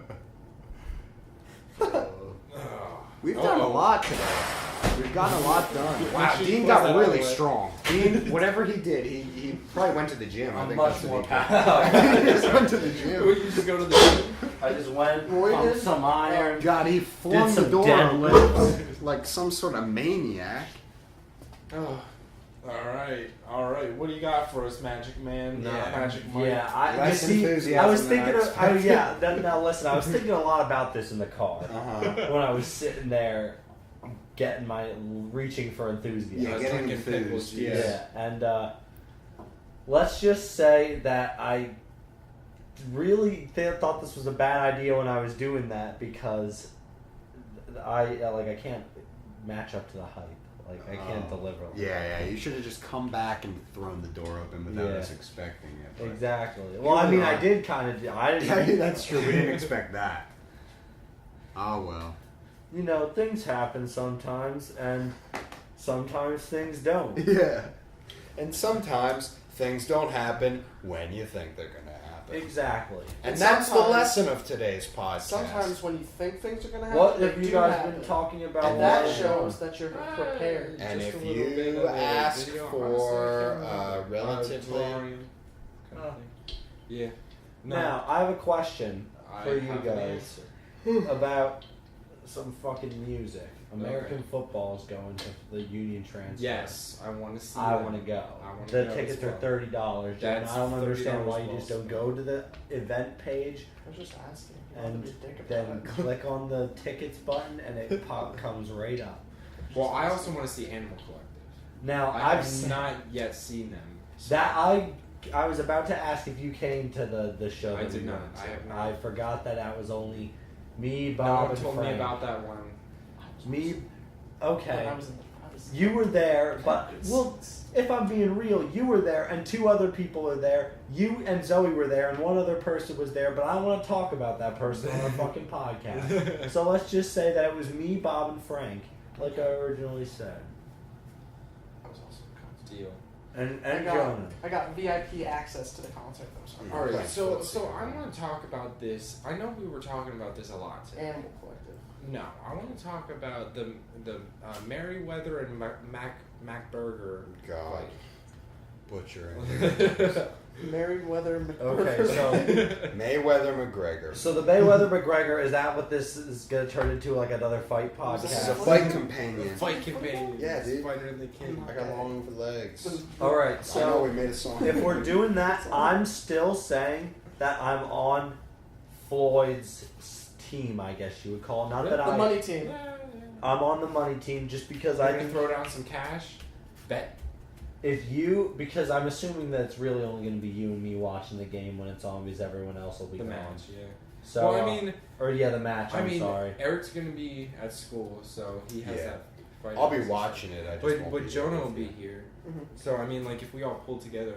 We've done a lot today. We've gotten a lot done. Wow, should Dean close got that really out, strong. Dean, whatever he did, he probably went to the gym. I I'm think much that's more what he just went to the gym. You just go to the gym. I just went, Roy pumped did? some iron. God, he flung Did the some door deadlifts. open like some sort of maniac. Oh. All right. What do you got for us, Magic Man? Magic Mike? Yeah, I Less see. enthusiasm I was than I thinking. expected. Now listen. I was thinking a lot about this in the car Uh-huh. when I was sitting there, reaching for enthusiasm. Yeah, I was getting drinking pickle enthused. juice. Yeah, and let's just say that I really thought this was a bad idea when I was doing that because I can't match up to the hype. Like I can't deliver. Yeah. You should have just come back and thrown the door open without Yeah. us expecting it. But- Exactly. Well, I mean, I did kind of. I didn't. Yeah, that's true. We didn't expect that. Oh well. You know, things happen sometimes, and sometimes things don't. Yeah. And sometimes things don't happen when you think they're going to happen. Exactly. And And that's the sometimes- lesson of today's podcast. Sometimes when you think things are gonna happen, What they have you do guys happen. been talking about? And that while- shows that you're prepared. And Just if a little bit you of a ask video. for Honestly, I can't remember. relatively... Drawing kind of thing. Yeah. No, Now, I have a question I for you have an guys answer. about some fucking music. American Okay. football is going to the Union Transfer. Yes, I want to see. I that. want to go. I wanna The go tickets as are well. $30. That's I don't understand why you $30 just don't go to the event page I was just asking. You don't and have to be a dick then about it. click on the tickets button and it comes right up. Well, I also want to see Animal Collective. Now I I've have not yet seen them. so- that I was about to ask if you came to the show. I that did we not. went to. I have not. I forgot that was only me, No Bob, one and told Frank. me about that one. Me. But Okay. I was You were there, but well, if I'm being real, you were there, and two other people are there. You and Zoe were there, and one other person was there. But I don't want to talk about that person on our fucking podcast. So let's just say that it was me, Bob, and Frank, like I originally said, I was also a concert. Deal. and Jonah. I got VIP access to the concert though. So I'm All right, Like so footsie. I want to talk about this. I know we were talking about this a lot today. Animal Collective. No, I want to talk about the Merriweather and MacBurger. God. Butchering. fight. Merriweather. Okay, so Mayweather McGregor. so the Mayweather McGregor, is that what this is gonna turn into, like another fight podcast? This is a fight companion. Fight companion. Yeah, dude. Fighter in the king. I got long legs. All right, I know so we made a song. if we're doing that, I'm still saying that I'm on Floyd's team, I guess you would call it. Not that The I. money team. I'm on the money team just because I I can think throw down some cash. Bet. because I'm assuming that it's really only going to be you and me watching the game when it's on because everyone else will be The gone. match, yeah. So, well, I mean, the match. I'm sorry. Eric's gonna be at school, so he has Yeah. that. Fight I'll be against us. watching it. I just won't But be Jonah there will with be you. here. Mhm. So I mean, like if we all pull together,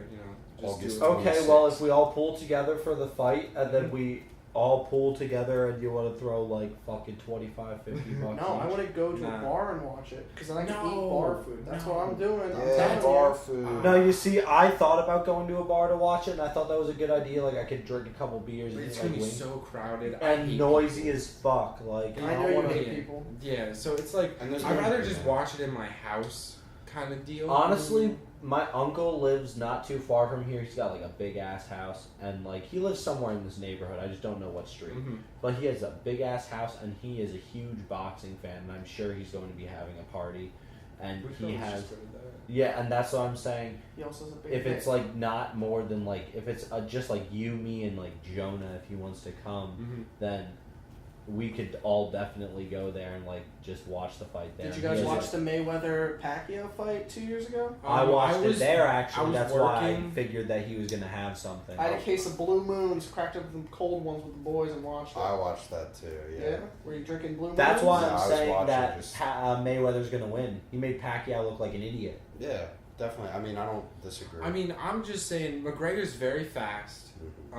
just August do it. Okay, 26. well, if we all pull together for the fight and then we all pull together and you want to throw like fucking 25, 50 bucks. No, I each. want to go to Nah. a bar and watch it because then I can eat No, bar food. That's no. what I'm doing. I'm Yeah, telling bar you. food. No, you see, I thought about going to a bar to watch it, and I thought that was a good idea. Like, I could drink a couple beers But and it's eat, gonna like, be wings. so crowded And hate noisy people. as fuck. Like, I know don't you wanna- hate people. Yeah, so it's like And there's I'd no- rather just watch it in my house, kind of deal. Honestly, my uncle lives not too far from here. He's got like a big ass house, and like he lives somewhere in this neighborhood. I just don't know what street. Mhm. But he has a big ass house, and he is a huge boxing fan, and I'm sure he's going to be having a party. And We could he always has, just go to that. yeah, and that's what I'm saying. He also has a big. If it's dick. like not more than like, if it's just like you, me, and like Jonah, if he wants to come, Mhm. then we could all definitely go there and like just watch the fight there. Did you And guys he has watch the Mayweather Pacquiao fight 2 years ago? I watched it there I actually. was That's why I working. figured that he was gonna have something. I had a case of Blue Moons, cracked up the cold ones with the boys, and watched it. I watched that too. yeah. Yeah. Were you drinking Blue Moons? That's why No, I I'm was saying watching that just- Mayweather's gonna win. He made Pacquiao look like an idiot. Yeah, definitely. I mean, I don't disagree. I mean, I'm just saying McGregor's very fast. Mhm.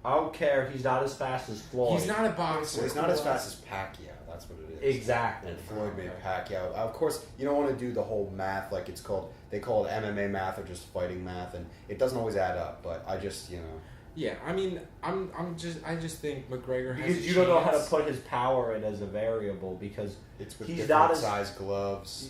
I don't care. He's not as fast as Floyd. He's not a boxer. Well, he's not as fast as Pacquiao. That's what it is. Exactly. And Floyd made Pacquiao. Of course, you don't want to do the whole math like it's called. They call it MMA math or just fighting math, and it doesn't always add up. But I just, Yeah, I mean, I just think McGregor has. Because you don't know how to put his power in as a variable because it's with he's different not as size gloves.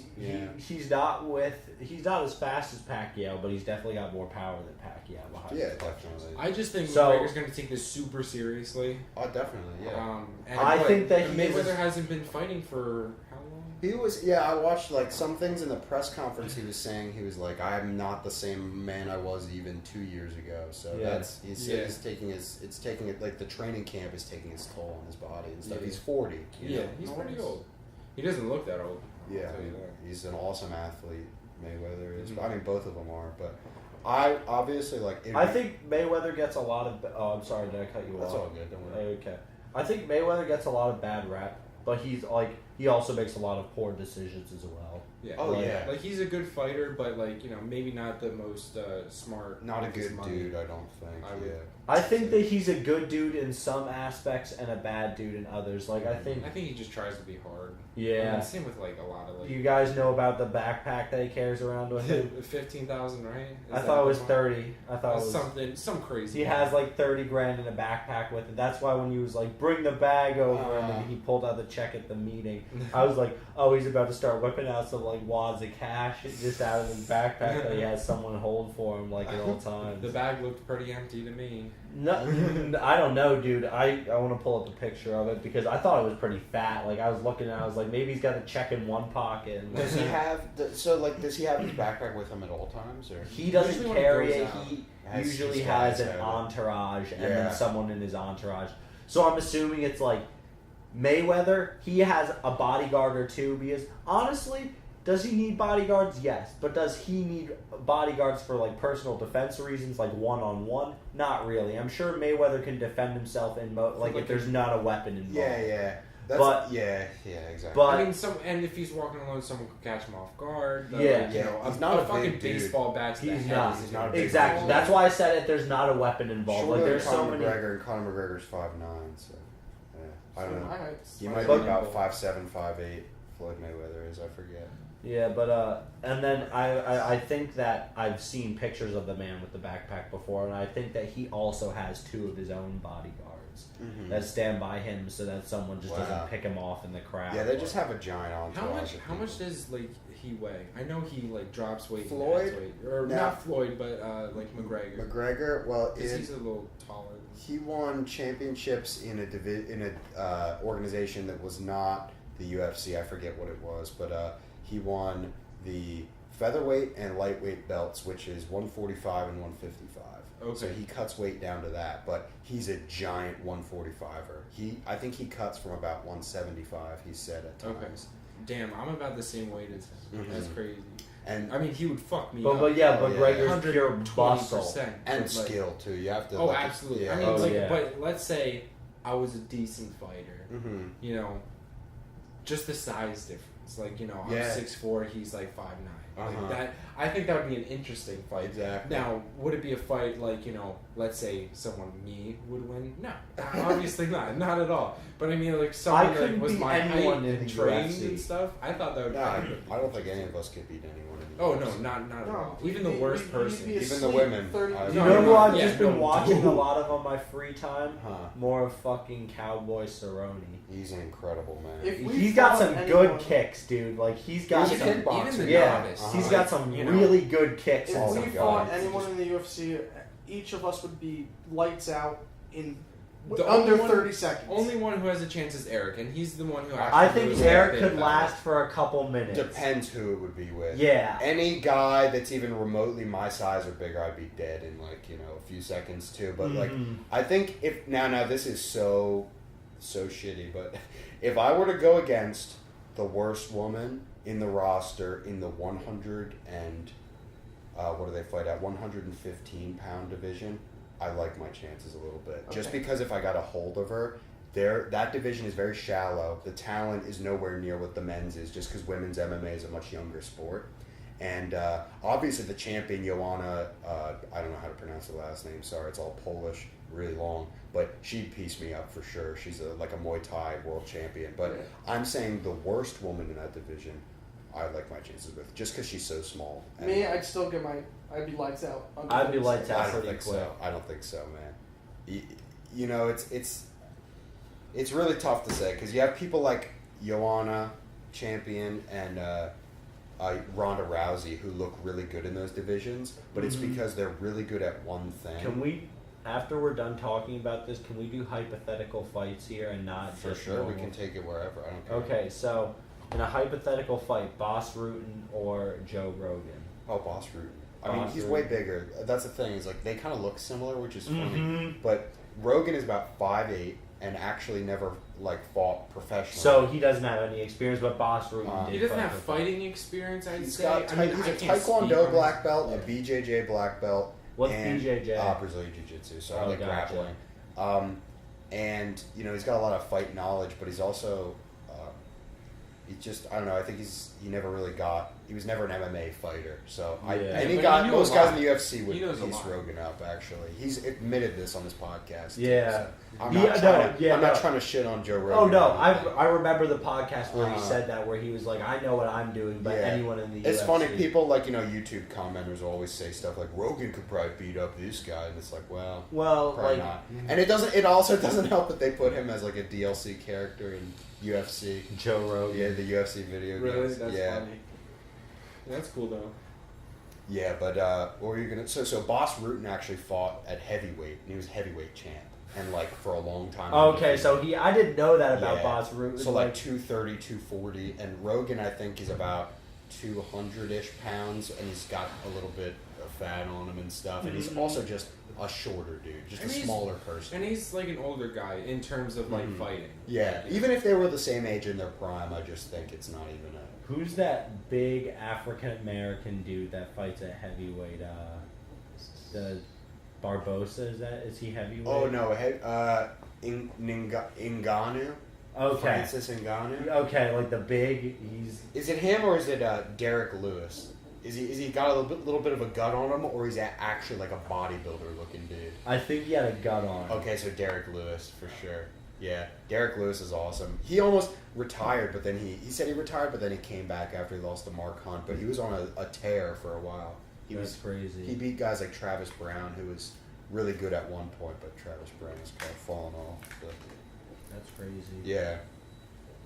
he's not as fast as Pacquiao, but he's definitely got more power than Pacquiao behind. Yeah, his punches. definitely. I just think So- McGregor's going to take this super seriously. Oh, definitely. Yeah. And I think that he is- Mayweather hasn't been fighting for how long? He was, yeah, I watched like some things in the press conference. He was saying, he was like, I am not the same man I was even 2 years ago. So Yeah. he's taking it, like the training camp is taking its toll on his body and stuff. Yeah. He's 40. you know? He's pretty old. He doesn't look that old. Yeah, I'll tell you that. he's an awesome athlete, Mayweather is. Mhm. I mean, both of them are, but I obviously like. I think Mayweather gets a lot of. Oh, I'm sorry, did I cut you That's off? all good, don't worry. Okay. I think Mayweather gets a lot of bad rap, but he also makes a lot of poor decisions as well. Yeah. Oh, yeah. Like he's a good fighter, but like maybe not the most smart. Not a with his good money. dude, I don't think. I would- Yeah. I think that he's a good dude in some aspects and a bad dude in others. Like I think, I think he just tries to be hard. yeah. And same with like a lot of like. You guys know about the backpack that he carries around with him? 15,000, right? Is I that thought it was the one? 30. I thought it was something, some crazy. He has like 30 grand in a backpack with it. That's why when he was like, bring the bag over, and then he pulled out the check at the meeting, I was like, oh, he's about to start whipping out some like wads of cash just out of his backpack that he has someone hold for him like at all times. The bag looked pretty empty to me. No, I don't know, dude. I want to pull up a picture of it because I thought it was pretty fat. Like I was looking at it, I was like, maybe he's got a check in one pocket. And Does he have does he have his backpack with him at all times, or he doesn't Usually when he carry goes it. out, He has usually his has guys an have it. entourage and Yeah. then someone in his entourage. So I'm assuming it's like Mayweather. He has a bodyguard or two because honestly, does he need bodyguards? Yes, but does he need bodyguards for like personal defense reasons, like one-on-one? Not really. I'm sure Mayweather can defend himself in like if there's not a weapon involved. yeah. That's, But- yeah, exactly. But I mean, and if he's walking alone, someone could catch him off guard. Yeah. Like, you know, He's not a fucking big dude. baseball bat to the He's head. not. He's not a big exactly. dude. That's why I said it. There's not a weapon involved. Shorter Like there's than so Conor many. McGregor, and Conor McGregor's 5'9", so yeah, I don't know. He might be But- about 5'7", 5'8". Floyd Mayweather is, I forget. Yeah, but and then I think that I've seen pictures of the man with the backpack before, and I think that he also has two of his own bodyguards that stand by him so that someone just Wow. doesn't pick him off in the crowd. Yeah, they just have a giant entourage. How much does like he weigh? I know he like drops weight. Floyd? And adds weight. Or No. not Floyd, but like McGregor. McGregor? Well, Because he's a little taller. he won championships in a organization that was not the UFC. I forget what it was, but he won the featherweight and lightweight belts, which is 145 and 155. Okay. So he cuts weight down to that, but he's a giant 145er. I think he cuts from about 175. He said at times. Okay. Damn, I'm about the same weight as him. That's Mhm. crazy. And I mean, he would fuck me But up. but yeah, Oh, but yeah. McGregor's pure muscle. 120%. and But, like, skill too. You have to. Oh, like, absolutely. Yeah. I mean, Oh, like, yeah. but let's say I was a decent fighter. Mhm. You know, just the size difference. Like, you know, I'm Yeah. 6'4", he's like 5'9". Uh-huh. Like that, I think that would be an interesting fight. Exactly. Now, would it be a fight like, you know, let's say me would win? No, obviously not at all. But I mean, like someone that couldn't was beat my anyone height in and the trained UFC. and stuff. I thought that would. No, probably I don't think any of us could beat anyone. In the Oh UFC. no, not at No, all. Even the worst person. Even the women. You No, know who I've yeah, just been no. watching a lot of on my free time? Huh. More of fucking Cowboy Cerrone. He's an incredible man. If we He's got fought some anyone- good kicks, dude. Like he's got He's a some. kickboxer. Even the Yeah, novice. he's Uh-huh. got some You know. really good kicks. If and Oh we my some God. fought guns. anyone in the UFC, each of us would be lights out in The under only one- 30 seconds. Only one who has a chance is Eric, and he's the one who actually. I think knows Eric that could big last for a couple minutes. Depends who it would be with. Yeah. Any guy that's even remotely my size or bigger, I'd be dead in like, you know, a few seconds too. But like, Mhm. I think if now this is so shitty, but if I were to go against the worst woman in the roster in the 100 and what do they fight at 115-pound division, I like my chances a little bit. Just Okay. because if I got a hold of her, that division is very shallow. The talent is nowhere near what the men's is, just because women's MMA is a much younger sport. And obviously the champion, Joanna, I don't know how to pronounce the last name, sorry, it's all Polish, really long, but she'd piece me up for sure. She's like a Muay Thai world champion. But I'm saying the worst woman in that division, I like my chances with, just because she's so small. And Me, I'd still get I'd be lights out. I'd be lights out I don't pretty think quick. so. I don't think so, man. You know, it's really tough to say because you have people like Joanna, champion, and Ronda Rousey who look really good in those divisions, but it's because they're really good at one thing. Can we, after we're done talking about this, can we do hypothetical fights here and not For just sure, we normal? can take it wherever. I don't care. Okay, so in a hypothetical fight, Boss Rutan or Joe Rogan? Oh, Boss Rutan. I mean, Boss he's Rutan. way bigger. That's the thing, is like they kind of look similar, which is funny. Mhm. But Rogan is about 5'8" and actually never like fought professionally. So he doesn't have any experience, but Boss Rutan did He doesn't fight have for- fighting experience, I'd he's say. got I mean, he's I a can't speak Taekwondo on black his- belt, yeah. a BJJ black belt. What's and, BJJ? Brazilian Jiu-Jitsu, so Oh, I like gotcha. grappling. And, you know, he's got a lot of fight knowledge, but he's also, he just, I don't know, I think he was never an MMA fighter. So, Yeah. any But guy, he knew most a guys lot. in the UFC would He knows a piece lot. Rogan up, actually. He's admitted this on this podcast. Yeah. So I'm Yeah, not, trying, to, yeah, I'm not no. trying to shit on Joe Rogan. Oh no, or anything. I remember the podcast where he Uh-huh. said that, where he was like, I know what I'm doing, but Yeah. anyone in the It's UFC. funny, people like, you know, YouTube commenters always say stuff like, Rogan could probably beat up this guy, and it's like, well, Well, probably like not. And it also doesn't help that they put him as like a DLC character in UFC. Joe Rogan. Yeah, the UFC video Really? games. That's yeah. funny. That's cool, though. Yeah, but what were you gonna? So Boss Rutan actually fought at heavyweight, and he was heavyweight champ, and like for a long time. Okay, so I didn't know that about Yeah. Boss Rutan. So like 230, 240, and Rogan I think is about 200-ish pounds, and he's got a little bit of fat on him and stuff, and he's also just a shorter dude, just And a he's- smaller person. And he's like an older guy in terms of like fighting. Yeah, even if they were the same age in their prime, I just think it's not even a. Who's that big African American dude that fights at heavyweight? The Barbosa, is he heavyweight? Oh no, hey, Ngannou. Okay. Francis Ngannou. Okay, like the big. Is it him or is it Derek Lewis? Is he got a little bit of a gut on him, or is that actually like a bodybuilder looking dude? I think he had a gut on. Okay, so Derek Lewis for sure. Yeah, Derek Lewis is awesome. He almost retired, but then he said he retired, but then he came back after he lost to Mark Hunt. But he was on a tear for a while. That's crazy. He beat guys like Travis Brown, who was really good at one point, but Travis Brown has kind of fallen off. But That's crazy. yeah.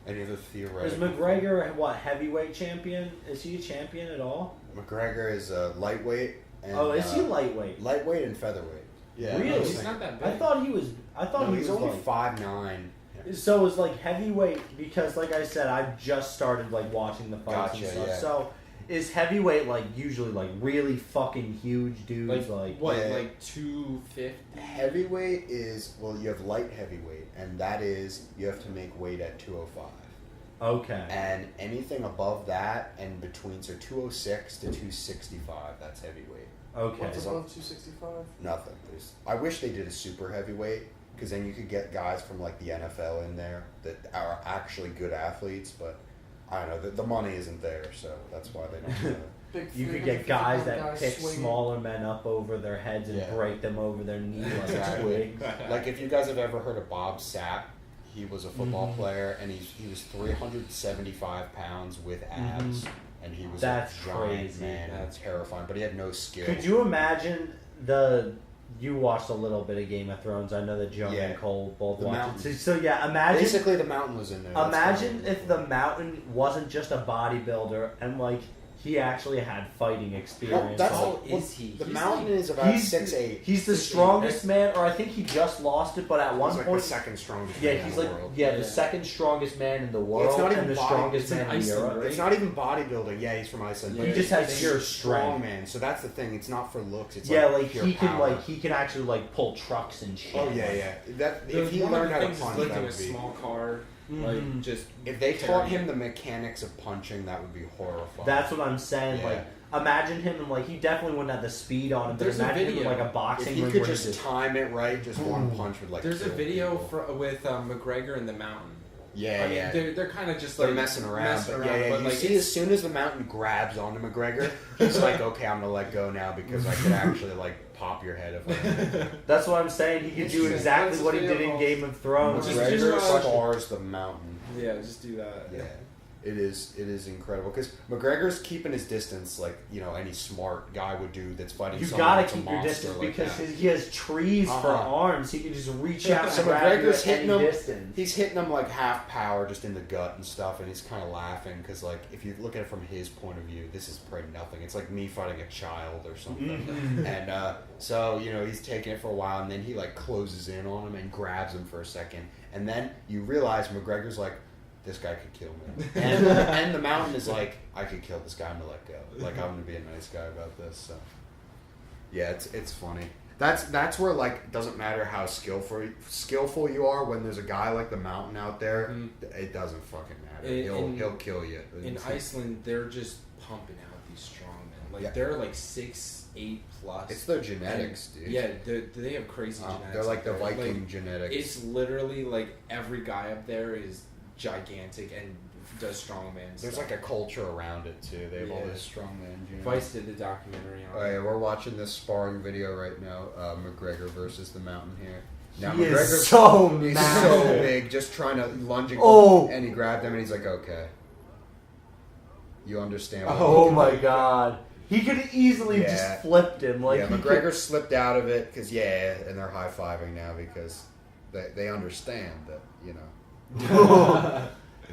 Any other Is theoretical? McGregor what, heavyweight champion? Is he a champion at all? McGregor is lightweight. And, Oh, is he lightweight? lightweight and featherweight? Yeah, Really? I was He's thinking- not that big. I thought he was. No, he he's was only like. 5'9". So it's like heavyweight because, like I said, I just started like watching the fights Gotcha, and stuff. yeah. So is heavyweight like usually like really fucking huge dudes? Like what, Yeah. like 250? Heavyweight is, well, you have light heavyweight, and that is you have to make weight at 205. okay, And anything above that and between, so 206 to 265, that's heavyweight. okay. What's above 265? Nothing. I wish they did a super heavyweight, because then you could get guys from like the NFL in there that are actually good athletes, but I don't know, the money isn't there, so that's why they don't do it. Big You could 350 get guys pound that pick swinging. smaller men up over their heads and Yeah. break them over their knee like a Exactly. twig. Like if you guys have ever heard of Bob Sapp, he was a football Mhm. player, and he was 375 pounds with abs, and he was That's a giant crazy. man, and That's terrifying, but he had no skill. Could you imagine you watched a little bit of Game of Thrones? I know that Jonah Yeah. and Cole both The watched Mountain. it. So yeah, imagine. Basically, the Mountain was in there. That's Imagine what if the Mountain wasn't just a bodybuilder and like he actually had fighting experience. that's Like, How is he? The He's Mountain like- is about he's 6'8". He's the 6'8". strongest man, or I think he just lost it, but at one He's like point, the second strongest yeah, man he's in like the world. the Yeah. second strongest man in the It's world not and even the body- strongest it's in man in Iceland, Europe. right? It's not even bodybuilding. Yeah, he's from Iceland. Yeah. He just has He's pure a strong strength. man. So that's the thing. It's not for looks. It's Yeah, like like pure he can power. he can actually like pull trucks and shit. Oh yeah, yeah. That if he One learned how of to the things punch, is lifting that a would be. small car, Mhm. like just If they taught carrying him it. the mechanics of punching, that would be horrifying. That's what I'm saying. Yeah. Like, imagine him and like he definitely wouldn't have the speed on him. But There's a imagine him in video. like a If boxing he ring could where just time it right, just one punch would like. There's a kill video people. with McGregor in the Mountain. Yeah, I mean, yeah. They're kind of just They're like messing around. messing But around, yeah, but you like, see, as soon as the mountain grabs onto McGregor, he's like, okay, I'm gonna let go now because I could actually like pop your head if I. That's what I'm saying. He could do exactly what he did in Game of Thrones. McGregor spars the mountain. Yeah, just do that. Yeah. It is incredible because McGregor's keeping his distance like any smart guy would do that's fighting. You someone gotta that's a keep your monster distance like because that. he has trees for arms. He can just reach out So and grab you McGregor's at hitting any him. distance. He's hitting him like half power, just in the gut and stuff, and he's kind of laughing because like if you look at it from his point of view, this is probably nothing. It's like me fighting a child or something. And so he's taking it for a while, and then he like closes in on him and grabs him for a second, and then you realize McGregor's like, this guy could kill me. And the mountain is like, I could kill this guy, I'm gonna let go. Like, I'm gonna be a nice guy about this. So yeah, it's funny. That's where like it doesn't matter how skillful you are when there's a guy like the mountain out there, it doesn't fucking matter. He'll kill you. In Iceland, they're just pumping out these strongmen. Like they're like 6'8" plus. It's their genetics, dude. Yeah, they have crazy genetics. They're like the Viking genetics. It's literally like every guy up there is gigantic and does strongman stuff. There's like a culture around it too. They have all this strongman genes. Vice did the documentary on it. Yeah, we're watching this sparring video right now. McGregor versus the mountain here. Now He McGregor's is so he's massive. so big, just trying to lunge and and he grabbed him and he's like, okay. You understand what Oh my god. He could have easily Yeah. just flipped him. Like yeah, McGregor slipped out of it because and they're high fiving now because they understand that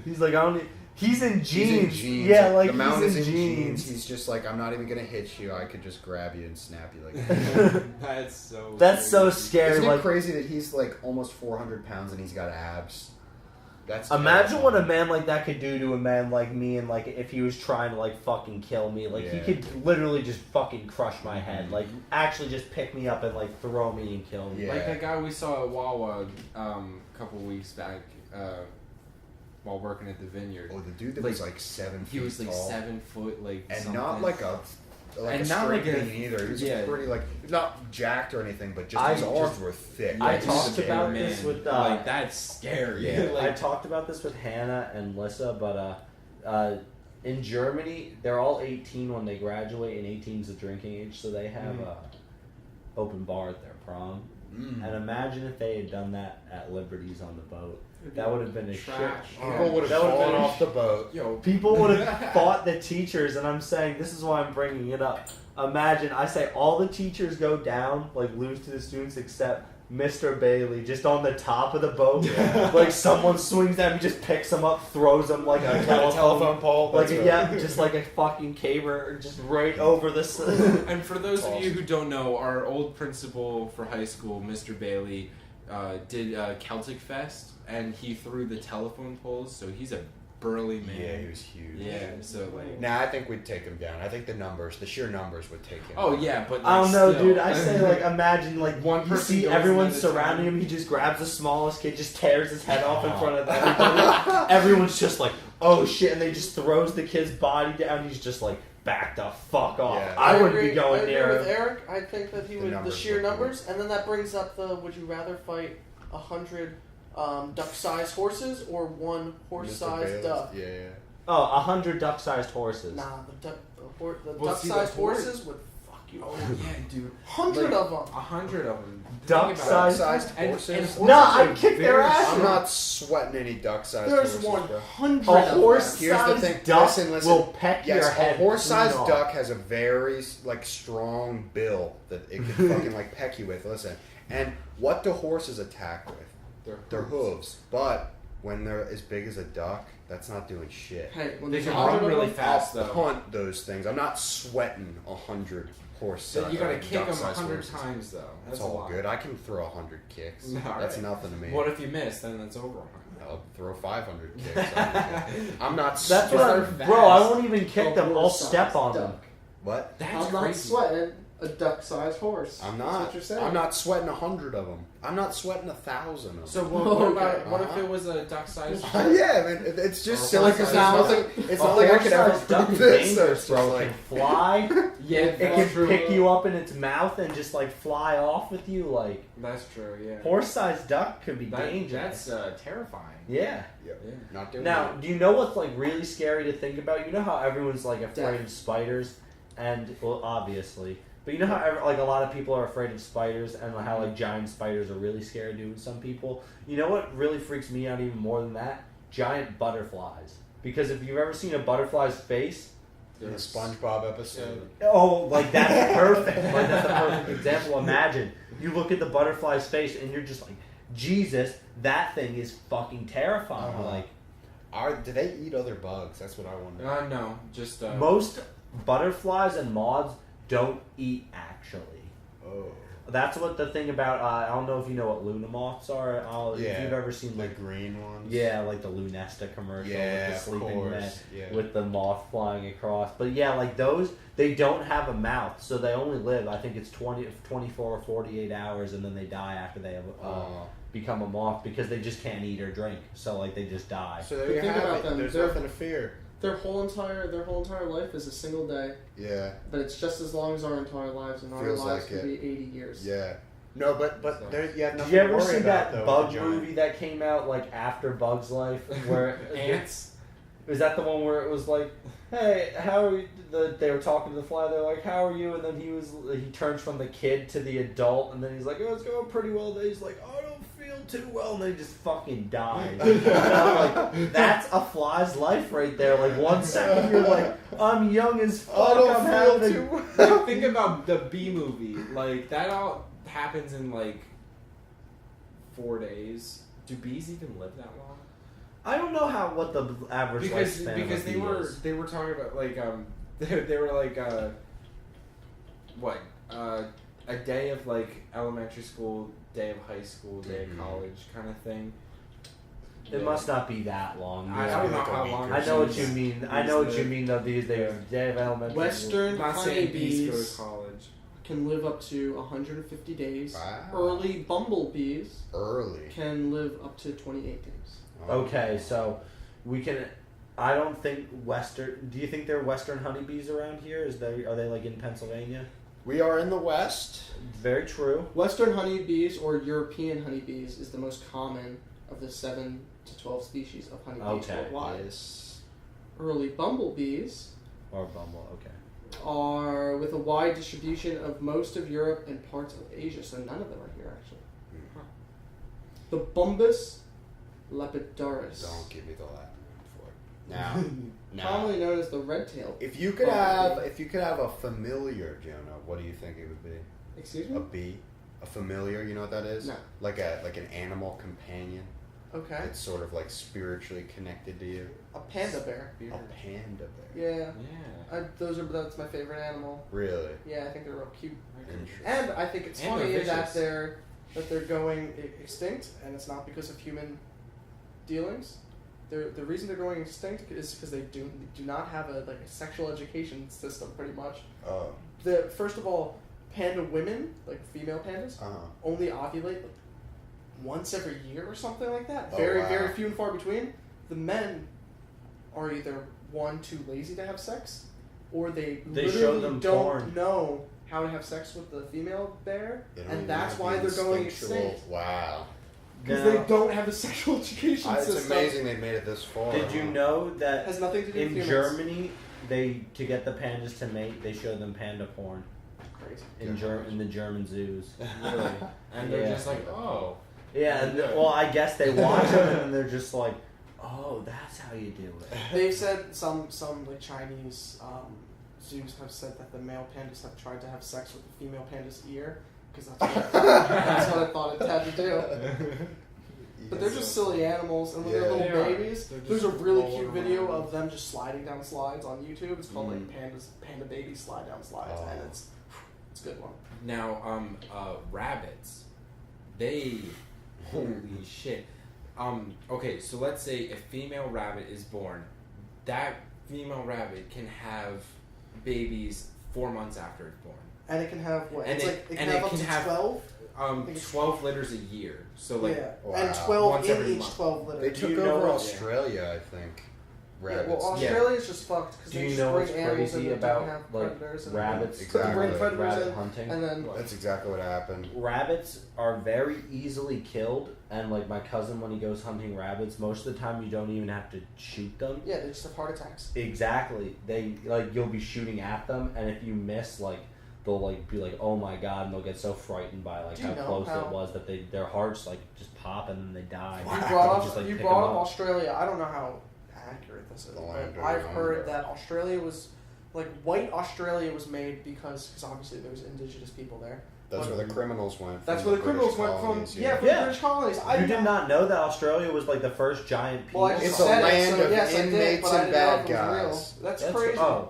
He's like, I don't. He's in jeans. He's in jeans. Yeah, like the mountain he's is in in jeans. He's just like, I'm not even gonna hit you. I could just grab you and snap you like that. That's so. That's so scary. Isn't Like, it crazy that he's like almost 400 pounds and he's got abs? That's imagine what a terrifying. man like that could do to a man like me, and like if he was trying to like fucking kill me. Like he Yeah. could literally just fucking crush my head. Like actually just pick me up and like throw me and kill me. Yeah. Like that guy we saw at Wawa a couple weeks back while working at the vineyard. Oh, the dude that was like 7 feet He was like tall. 7 foot, like And something. not like a And not straight like a- bean either. He was yeah. pretty like not jacked or anything, but just I his just- arms were thick. I Like, talked he's a about big this man. with like that's scary. Yeah. I like, talked about this with Hannah and Lissa, but in Germany, they're all 18 when they graduate, and 18 is the drinking age, so they have a open bar at their prom. And imagine if they had done that at Liberty's on the boat. That would have been a Trash. shit. People would have That would've fallen been- off the boat. yo, People would have fought the teachers, and I'm saying this is why I'm bringing it up. Imagine I say all the teachers go down, like lose to the students, except Mr. Bailey, just on the top of the boat. Like someone swings at him, just picks him up, throws him like a telephone pole. like just like a fucking caber, just right over this. And for those of you who don't know, our old principal for high school, Mr. Bailey, did Celtic Fest, and he threw the telephone poles. So he's a burly man. Yeah, he was huge. Yeah, so like. Nah, I think we'd take him down. I think the sheer numbers would take him. Oh down. yeah, but like, I don't know, still. dude. I say like imagine like One you person see goes everyone in at a surrounding time. him. He just grabs the smallest kid, just tears his head off in front of everybody. Everyone's just like, oh shit, and they just throws the kid's body down. He's just like, back the fuck off. Yeah. I wouldn't agree, be going I agree near with him. Eric. I think that he The would the numbers sheer would be- numbers, and then that brings up the: would you rather fight 100 duck-sized horses or one Mr. horse-sized Bailey's- duck? Yeah. Oh, 100 duck-sized horses. Nah, the Well, see, duck-sized the horse- horses would fuck you. Oh yeah, dude. 100 Like, of them. 100 of them. Duck-sized- Duck-sized And horses. horses No, are I'd kick their very ass. I'm strong. not sweating any duck-sized There's horses, bro. 100 A of them. horse Here's the thing. sized duck Listen. will peck Yes, your head. a horse-sized clean off. duck has a very like strong bill that it can fucking like peck you with. Listen, and what do horses attack with? Their hooves. But when they're as big as a duck, that's not doing shit. Hey, when They there's can 100 run of really them, fast I'll though. hunt those things. I'm not sweating 100 horse-sized. You gotta kick them duck-sized 100 horses. times though. That's That's a all lot. good. I can throw 100 kicks. All That's right. nothing to me. What if you miss? Then that's over. I'll throw 500 kicks. I'm not. That's Just what they're I'm, fast. bro. I won't even kick A them. I'll horse-sized step on them. duck. What? That's I'm not crazy. sweating a duck-sized horse. I'm That's not. what you're saying. I'm not sweating 100 of them. I'm not sweating 1,000 of them. So what about Okay. what if it was a duck-sized? Yeah, man, it's just Or silly horse because size. it's not like I could ever horse-sized duck prove is this. So dangerous, it's bro. just It like, can fly. Yeah, It can that's true. pick you up in its mouth and just like fly off with you. Like That's true. Yeah. horse-sized duck could be dangerous. That's terrifying. Yeah. Yeah. not doing Now, it. do you know what's like really scary to think about? You know how everyone's like afraid Death. of spiders, and well, obviously, but you know how like a lot of people are afraid of spiders, and how like giant spiders are really scary to some people. You know what really freaks me out even more than that? Giant butterflies. Because if you've ever seen a butterfly's face, In the SpongeBob episode. oh, like that's perfect. Like that's the perfect example. Imagine you look at the butterfly's face, and you're just like, Jesus, that thing is fucking terrifying. Uh-huh. Like. Do they eat other bugs? That's what I wonder. No, just Most butterflies and moths don't eat actually. Oh. That's what the thing about, I don't know if you know what Luna moths are. If Yeah. you've ever seen The like, green ones? yeah, like the Lunesta commercial Yeah, with the of sleeping man course. Yeah. with the moth flying across. But yeah, like those, they don't have a mouth, so they only live, I think it's 24 or 48 hours, and then they die after they have become a moth because they just can't eat or drink. So like they just die. So there But you think have about it. them. There's They're- nothing to fear. Their whole entire life is a single day, Yeah. but it's just as long as our entire lives, and our Feels lives like could it. be 80 years. Yeah. No, but So- there you have Did nothing you to ever worry see about, that though, Bug with the giant. movie that came out like after Bug's Life? Where ants. is that the one where it was like, hey, how are you? They were talking to the fly. They're like, how are you? And then he turns from the kid to the adult, and then he's like, oh, it's going pretty well. Then he's like, oh, I don't feel too well, and then he just fucking dies. And I'm like, that's a fly's life right there. Like 1 second you're like, I'm young as fuck. I don't I'm feel having too Like, think about the Bee movie. Like that all happens in like 4 days. Do bees even live that long? I don't know what the average Because lifespan because of a they bee were is. they were talking about like they were like what a day of like elementary school, day of high school, day of college kind of thing. It must not be that long. I yeah. don't know like a how week long. or I know what it you is. mean. I These know what days. you mean though these days. Day of elementary. Western I'm not saying bees go honeybees to college. can live up to 150 days. Wow. Early bumblebees Early. can live up to 28 days. Okay, so we can. I don't think Western. Do you think there are Western honeybees around here? Are they like in Pennsylvania? We are in the West. Very true. Western honeybees or European honeybees is the most common of the 7 to 12 species of honeybees Okay. worldwide. Yes. Early bumblebees Or Bumble. Okay. are with a wide distribution of most of Europe and parts of Asia, so none of them are here actually. The Bombus lepidaris, Don't give me the Latin name for it. Now, commonly known as the red-tailed. if you could have a familiar, Jonah, what do you think it would be? Excuse A me? bee? A familiar, you know what that is? No. Like an animal companion Okay. that's sort of like spiritually connected to you. A panda bear. A panda bear. Yeah. Yeah. That's my favorite animal. Really? Yeah, I think they're real cute. Interesting. And I think it's And funny they're that vicious. they're going extinct, and it's not because of human dealings. The reason they're going extinct is because they do not have a sexual education system, pretty much. Oh. First of all, panda women, like female pandas, only ovulate like once every year or something like that. Oh, Very wow. very few and far between. The men are either too lazy to have sex, or they They show literally them don't porn. know how to have sex with the female bear, They don't and even that's have why the they're going instinctual- extinct. Wow. Because Now, they don't have a sexual education It's system. amazing they made it this far. Did you know It that has nothing to do with in humans. Germany, to get the pandas to mate, they show them panda porn Crazy. in the German zoos. Really? And they're Yeah. just like, oh. Yeah, and well, I guess they watch them and they're just like, oh, that's how you do it. They've said some like Chinese zoos have said that the male pandas have tried to have sex with the female panda's ear because that's what I thought it had to do. But they're just silly animals, and when they're Yeah. little They are. babies, They're just there's a really rolling cute video around. of them just sliding down slides on YouTube. It's called Mm. like Panda Baby Slide Down Slides, and Oh. it's a good one. Now, rabbits, they, holy shit. Okay, so let's say a female rabbit is born. That female rabbit can have babies 4 months after it's born. And it can have what? And It's it- like it can and have it up can to have- 12. 12 litters a year. So like, yeah, wow. and 12 Once in every each month. 12 litter. They Do took you know over what- Australia, I think. Yeah, Rabbits. well, Australia's just fucked because Do they you just know bring what's animals crazy in that about don't have like predators and rabbits? Exactly. bring predators Rabbit in, hunting. and then That's exactly what happened. Rabbits are very easily killed, and like my cousin, when he goes hunting rabbits, most of the time you don't even have to shoot them. yeah, they just have heart attacks. Exactly. They like you'll be shooting at them, and if you miss, like they'll like be like, "Oh my god!" and they'll get so frightened by like Do you how know close how- it was that their hearts like just pop and then they die. You Wow. brought Just, up, like, you pick brought them up up. Australia. I don't know how accurate this is, The but land of I've the heard under. that Australia was like white Australia was made because obviously there was indigenous people there. That's where the criminals went. That's from where the criminals British went from. colonies, Yeah, from Yeah. the British colonies. I You did not know that Australia was like the first giant people. Well, I just It's a said land it, so of yes, I did, inmates but I and didn't know bad if it was guys. real. That's crazy. Oh,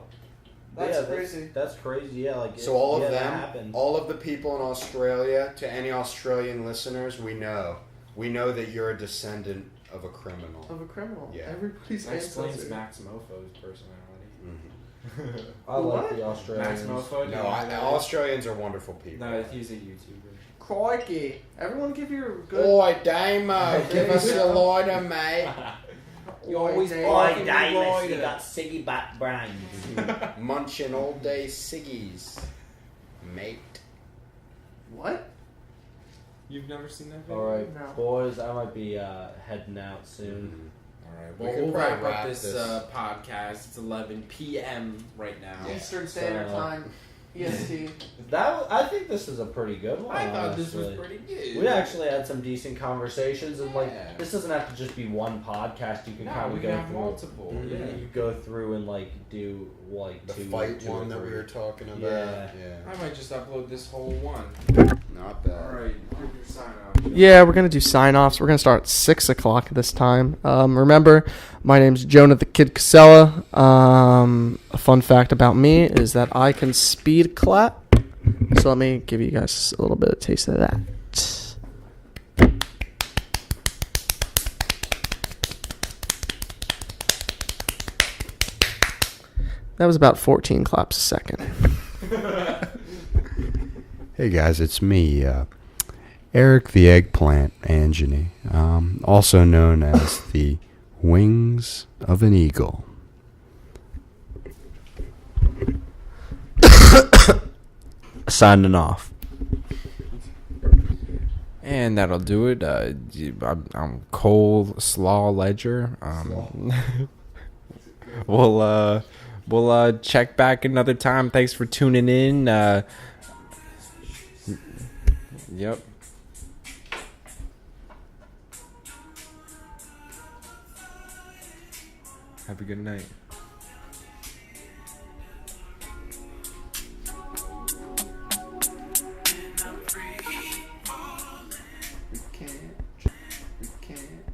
That's yeah, crazy. That's crazy. Yeah, like So all yeah, of that them, happened. all of the people in Australia, to any Australian listeners, we know that you're a descendant of a criminal. Of a criminal. Yeah. Everybody's that explains ancestry. Max Mofo's personality. Mhm. I like What? the Australians. Max Mofo? No, Australians are wonderful people. No, he's a YouTuber. Crikey. Everyone give your good... Oi, Damo, give us your lighter, mate. You always Dave. bark Oi, in Davis, your you loiter. got ciggy back brains. Munching all day ciggies, mate. What? You've never seen that video? All right, No. boys, I might be heading out soon. All right. We Well, can we'll probably wrap up wrap this, this. podcast. It's 11 p.m. right now. Yeah. Eastern Standard So- Time. EST. I think this is a pretty good one. I thought this was honestly. pretty good. We actually had some decent conversations, and like Yeah. this doesn't have to just be one podcast. You can No, kind we of can go have through. multiple. Mhm. Yeah, you go through and like do like The two, fight two or one that we three. were talking about. Yeah. I might just upload this whole one. Not bad. All right. Give your sign off. Yeah, we're going to do sign-offs. We're going to start at 6 o'clock this time. Remember, my name's Jonah the Kid Casella. A fun fact about me is that I can speed clap. So let me give you guys a little bit of taste of that. That was about 14 claps a second. Hey guys, it's me, Eric the Eggplant Angeny, also known as the Wings of an Eagle. Signing off. And that'll do it. I'm Cole Slaw Ledger. We'll check back another time. Thanks for tuning in. Yep. Have a good night. We can't.